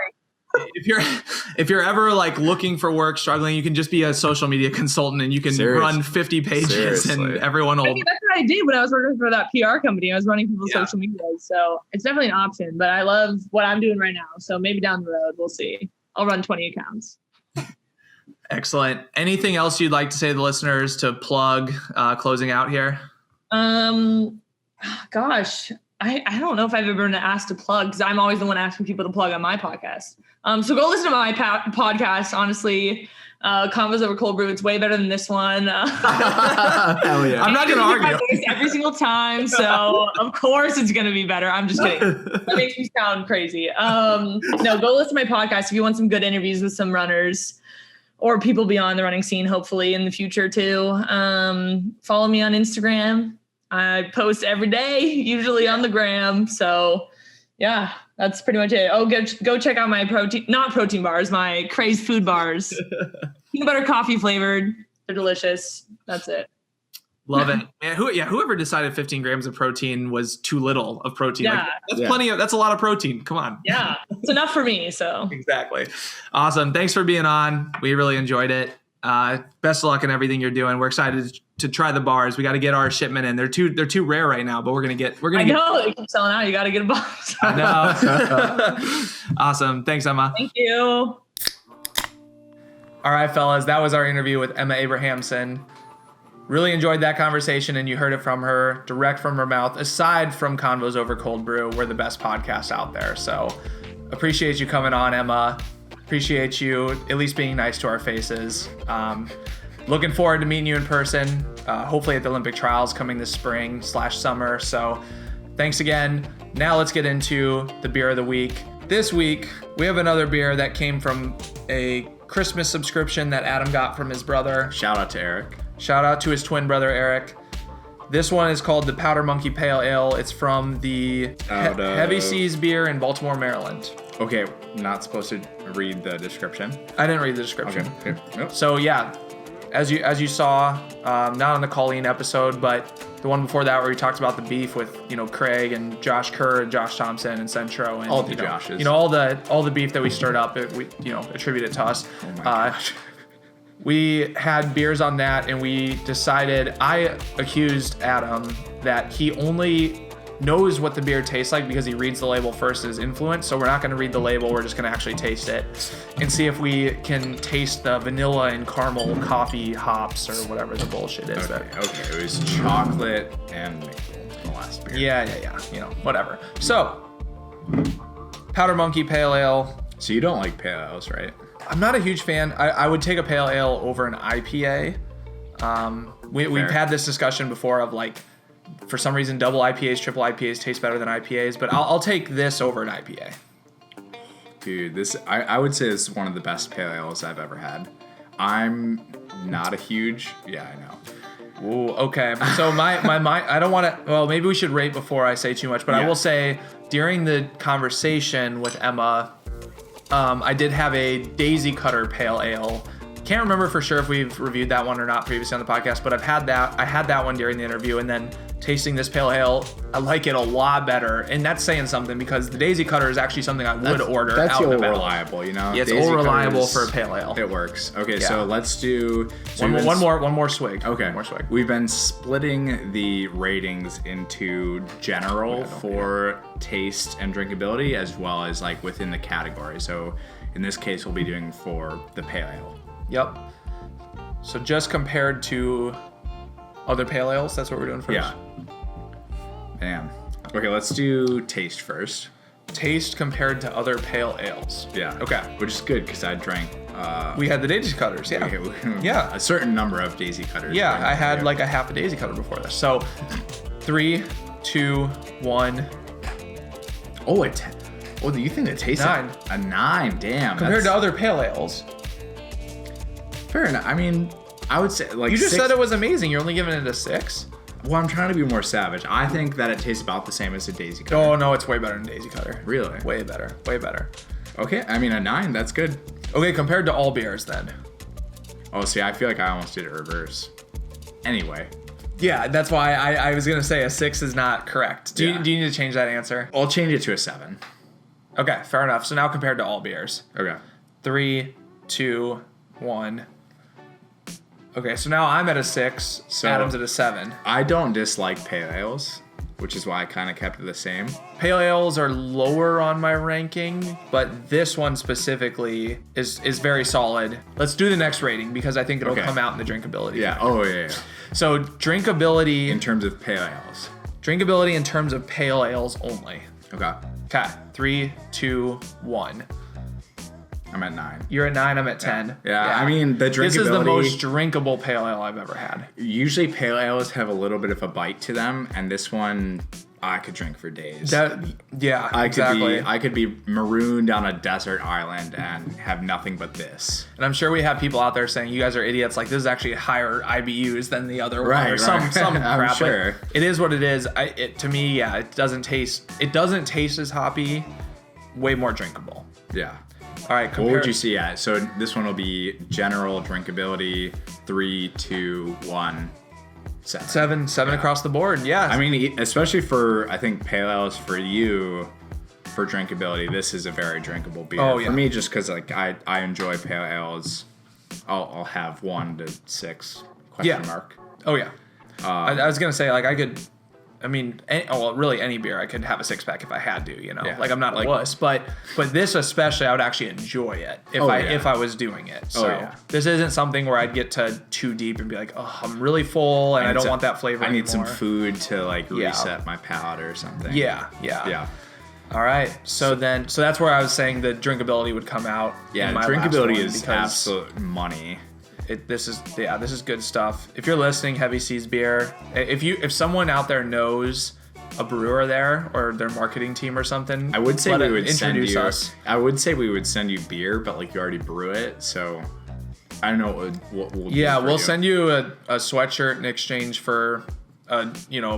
ever like looking for work, struggling, you can just be a social media consultant and you can run 50 pages and everyone will. I mean, that's what I did when I was working for that PR company. I was running people's social media. So it's definitely an option, but I love what I'm doing right now. So maybe down the road, we'll see. I'll run 20 accounts. Excellent. Anything else you'd like to say to the listeners to plug closing out here? Gosh, I don't know if I've ever been asked to plug because I'm always the one asking people to plug on my podcast. So go listen to my podcast. Honestly, Convos Over Cold Brew. It's way better than this one. Hell yeah. I'm not going to argue. Every single time. So of course it's going to be better. I'm just kidding. That makes me sound crazy. No, go listen to my podcast if you want some good interviews with some runners or people beyond the running scene, hopefully in the future too. Follow me on Instagram. I post every day, usually on the gram. So yeah, that's pretty much it. Oh, go check out my not protein bars, my Crazed Food Bars. Peanut butter coffee flavored. They're delicious. That's it. Love it. Man, whoever decided 15 grams of protein was too little of protein. Yeah. Like, that's a lot of protein. Come on. Yeah. It's enough for me. So exactly. Awesome. Thanks for being on. We really enjoyed it. Best of luck in everything you're doing. We're excited to try the bars. We got to get our shipment in. They're too rare right now, but we're gonna get. I know they keep selling out. You got to get a box. I know. Awesome. Thanks, Emma. Thank you. All right, fellas. That was our interview with Emma Abrahamson. Really enjoyed that conversation, and you heard it from her, direct from her mouth. Aside from Convos Over Cold Brew, we're the best podcast out there. So appreciate you coming on, Emma. Appreciate you at least being nice to our faces. Looking forward to meeting you in person, hopefully at the Olympic trials coming this spring/summer. So thanks again. Now let's get into the beer of the week. This week, we have another beer that came from a Christmas subscription that Adam got from his brother. Shout out to Eric. Shout out to his twin brother, Eric. This one is called the Powder Monkey Pale Ale. It's from the Heavy Seas Beer in Baltimore, Maryland. Okay, not supposed to read the description. I didn't read the description. Okay. Nope. So yeah, as you saw, not on the Colleen episode, but the one before that where we talked about the beef with Craig and Josh Kerr and Josh Thompson and Centro and all the Joshes. All the beef that we stirred up. We attribute it to us. Oh my gosh. We had beers on that, and we decided. I accused Adam that he only knows what the beer tastes like because he reads the label first and is influenced. So we're not going to read the label. We're just going to actually taste it and see if we can taste the vanilla and caramel coffee hops or whatever the bullshit is. Okay. It was chocolate and maple, the last beer. Yeah. Whatever. So, Powder Monkey Pale Ale. So you don't like pale ales, right? I'm not a huge fan. I would take a pale ale over an IPA. We've had this discussion before of like, for some reason, double IPAs, triple IPAs taste better than IPAs, but I'll take this over an IPA. Dude, I would say this is one of the best pale ales I've ever had. I'm not a huge... Yeah, I know. Ooh, okay. So my I don't want to... Well, maybe we should rate before I say too much, but I will say, during the conversation with Emma, I did have a Daisy Cutter Pale Ale. Can't remember for sure if we've reviewed that one or not previously on the podcast, but I had that one during the interview, and then tasting this pale ale, I like it a lot better, and that's saying something because the Daisy Cutter is actually something I would order. That's out and about. Reliable, Yeah, it's all reliable for a pale ale. It works. Okay, so let's do one more swig. Okay, one more swig. We've been splitting the ratings into general for taste and drinkability, as well as like within the category. So in this case, we'll be doing for the pale ale. Yep. So just compared to other pale ales, that's what we're doing first. Yeah. Damn. Okay, let's do taste first. Taste compared to other pale ales. Yeah. Okay. Which is good because I drank. We had the Daisy Cutters. Yeah. A certain number of Daisy Cutters. Yeah, I had like a half a Daisy Cutter before this. So 3, 2, 1. Oh, do you think it tastes 9? A 9? Damn. Compared to other pale ales. Fair enough. I mean, I would say like you just 6. said it was amazing. You're only giving it a 6. Well, I'm trying to be more savage. I think that it tastes about the same as a Daisy Cutter. Oh no, it's way better than Daisy Cutter. Really? Way better. Way better. Okay, I mean a 9. That's good. Okay, compared to all beers then. Oh, see, I feel like I almost did it reverse. Anyway. Yeah, that's why I was gonna say a 6 is not correct. Do you need to change that answer? I'll change it to a 7. Okay, fair enough. So now compared to all beers. Okay. 3, 2, 1. Okay, so now I'm at a 6. So Adam's at a 7. I don't dislike pale ales, which is why I kind of kept it the same. Pale ales are lower on my ranking, but this one specifically is very solid. Let's do the next rating because I think it'll come out in the drinkability. Yeah. Oh, yeah. So drinkability In terms of pale ales. Drinkability in terms of pale ales only. Okay. Okay, 3, 2, 1. I'm at 9. You're at 9. I'm at 10. Yeah. I mean, the drinkability. This is the most drinkable pale ale I've ever had. Usually pale ales have a little bit of a bite to them, and this one I could drink for days. Exactly. I could be marooned on a desert island and have nothing but this. And I'm sure we have people out there saying you guys are idiots. Like this is actually higher IBUs than the other one, Right, or some right. crap. I'm sure. It is what it is. To me, it doesn't taste as hoppy. Way more drinkable. Yeah. All right. What would you see at? So this one will be general drinkability. 3, 2, 1. 7. 7 across the board. Yeah. I mean, especially for, I think, pale ales for you, for drinkability, this is a very drinkable beer. Oh, yeah. For me, just because like I enjoy pale ales, I'll have 1 to 6 question mark. Oh yeah. I was gonna say like I could. I mean, really any beer I could have a 6-pack if I had to. You know, Yeah. like I'm not a wuss, but this especially I would actually enjoy it if I was doing it. So this isn't something where I'd get to too deep and be like, oh, I'm really full and I don't want that flavor anymore. I need some food to like reset my palate or something. Yeah. All right. So that's where I was saying the drinkability would come out. Yeah, in my drinkability last is absolute money. This is good stuff. If you're listening, Heavy Seas Beer, if someone out there knows a brewer there or their marketing team or something, I would say we would introduce us. I would say we would send you beer, but like you already brew it, so I don't know what we'll do. Yeah, we'll send you a sweatshirt in exchange for a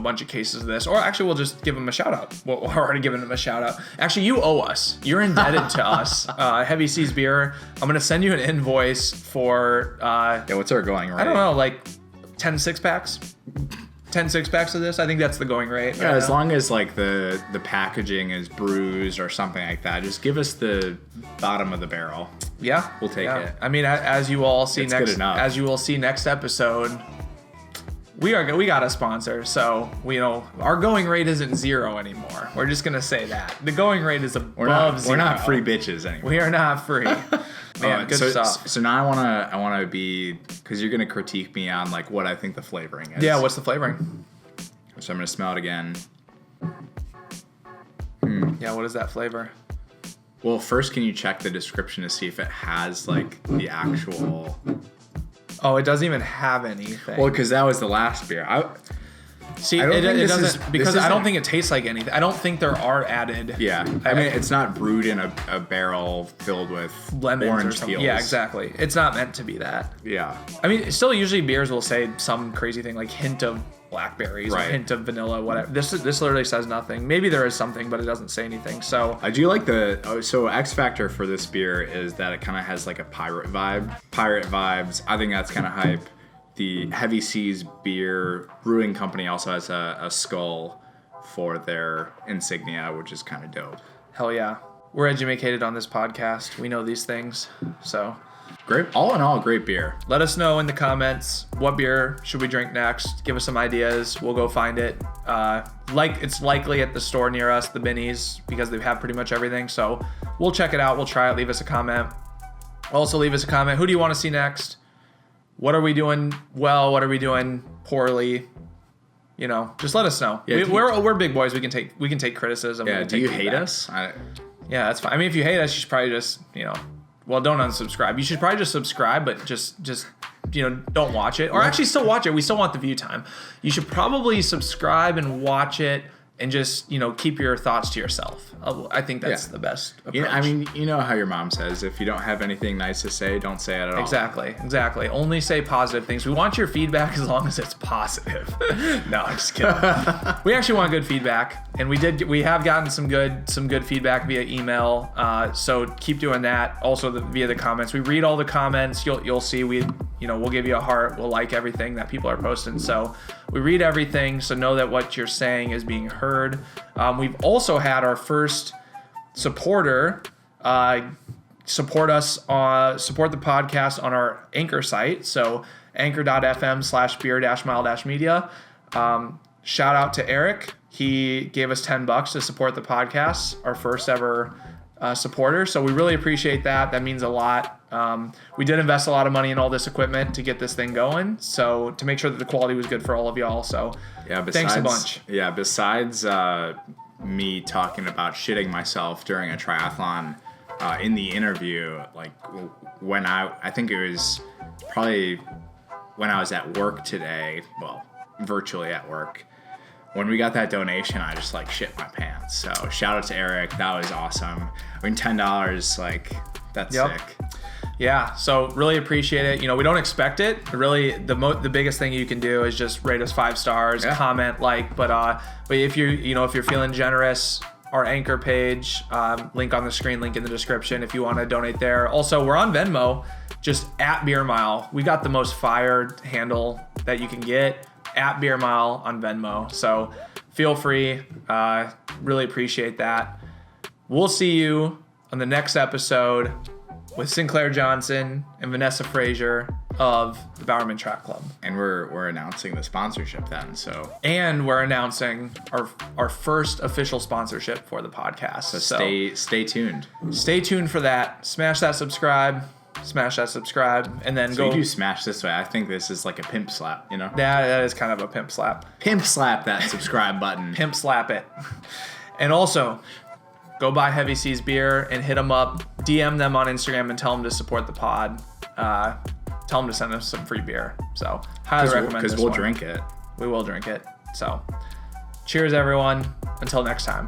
bunch of cases of this, or actually we'll just give them a shout out. We're already giving them a shout out. Actually, you owe us. You're indebted to us. Heavy Seas Beer. I'm gonna send you an invoice for what's our going rate? I don't know, like 10 6-packs. 10 6-packs of this. I think that's the going rate. Yeah, as long as like the packaging is bruised or something like that, just give us the bottom of the barrel. Yeah, we'll take it. I mean, as you all see as you will see next episode. We got a sponsor, so our going rate isn't 0 anymore. We're just gonna say that the going rate is above 0. We're not free bitches anymore. We are not free. Man, good stuff. So now I wanna be, because you're gonna critique me on like what I think the flavoring is. Yeah, what's the flavoring? So I'm gonna smell it again. Yeah, what is that flavor? Well, first, can you check the description to see if it has like the actual? Oh, it doesn't even have anything. Well, because that was the last beer. It doesn't because I don't think it tastes like anything. I don't think there are added. Yeah, I mean it's not brewed in a barrel filled with lemons orange or something. peels. Yeah, exactly. It's not meant to be that. Yeah. I mean, still usually beers will say some crazy thing like hint of blackberries or Right. hint of vanilla, whatever. This literally says nothing. Maybe there is something, but it doesn't say anything. So I do like so X factor for this beer is that it kind of has like a pirate vibe. Pirate vibes. I think that's kind of hype. The Heavy Seas Beer Brewing Company also has a skull for their insignia, which is kind of dope. hell yeah. We're educated on this podcast. We know these things. So Great. All in all, great beer. let us know in the comments what beer should we drink next. Give us some ideas. We'll go find it. It's likely at the store near us, the Binnies, because they have pretty much everything. So we'll check it out. We'll try it. Leave us a comment. Also leave us a comment. Who do you want to see next? What are we doing well? What are we doing poorly? Just let us know. Yeah, we're big boys. We can take criticism. Yeah. Do you hate us? Yeah, that's fine. I mean, if you hate us, you should probably just well, don't unsubscribe. You should probably just subscribe, but just don't watch it. Or actually still watch it. We still want the view time. You should probably subscribe and watch it and just, keep your thoughts to yourself. I think that's the best approach. Yeah, I mean, you know how your mom says, if you don't have anything nice to say, don't say it at all. Exactly. Only say positive things. We want your feedback as long as it's positive. No, I'm just kidding. We actually want good feedback, and we have gotten some good feedback via email. So keep doing that. Also via the comments. We read all the comments. You'll see we'll give you a heart. We'll like everything that people are posting. So we read everything. So know that what you're saying is being heard. We've also had our first supporter support the podcast on our Anchor site. So anchor.fm/beer-mile-media. Shout out to Eric. He gave us $10 to support the podcast, our first ever supporter. So we really appreciate that. That means a lot. We did invest a lot of money in all this equipment to get this thing going. So to make sure that the quality was good for all of y'all. So thanks a bunch. Yeah. Besides me talking about shitting myself during a triathlon, in the interview, like when I think it was probably when I was at work today, well, virtually at work, when we got that donation, I just like shit my pants. So shout out to Eric. That was awesome. I mean, $10, like that's sick. Yeah, so really appreciate it. We don't expect it. Really, the biggest thing you can do is just rate us 5 stars, comment, but if you're feeling generous, our Anchor page, link on the screen, link in the description if you want to donate there. Also, we're on Venmo, just @BeerMile. We got the most fired handle that you can get, @BeerMile on Venmo. So feel free. Really appreciate that. We'll see you on the next episode with Sinclair Johnson and Vanessa Frazier of the Bowerman Track Club. And we're announcing the sponsorship then. And we're announcing our first official sponsorship for the podcast. So stay tuned. Stay tuned for that. Smash that subscribe, and then go. You do smash this way. I think this is like a pimp slap, That is kind of a pimp slap. Pimp slap that subscribe button. Pimp slap it. And also, go buy Heavy Seas beer and hit them up. DM them on Instagram and tell them to support the pod. Tell them to send us some free beer. So highly recommend this one. Because we'll drink it. We will drink it. So cheers, everyone. Until next time.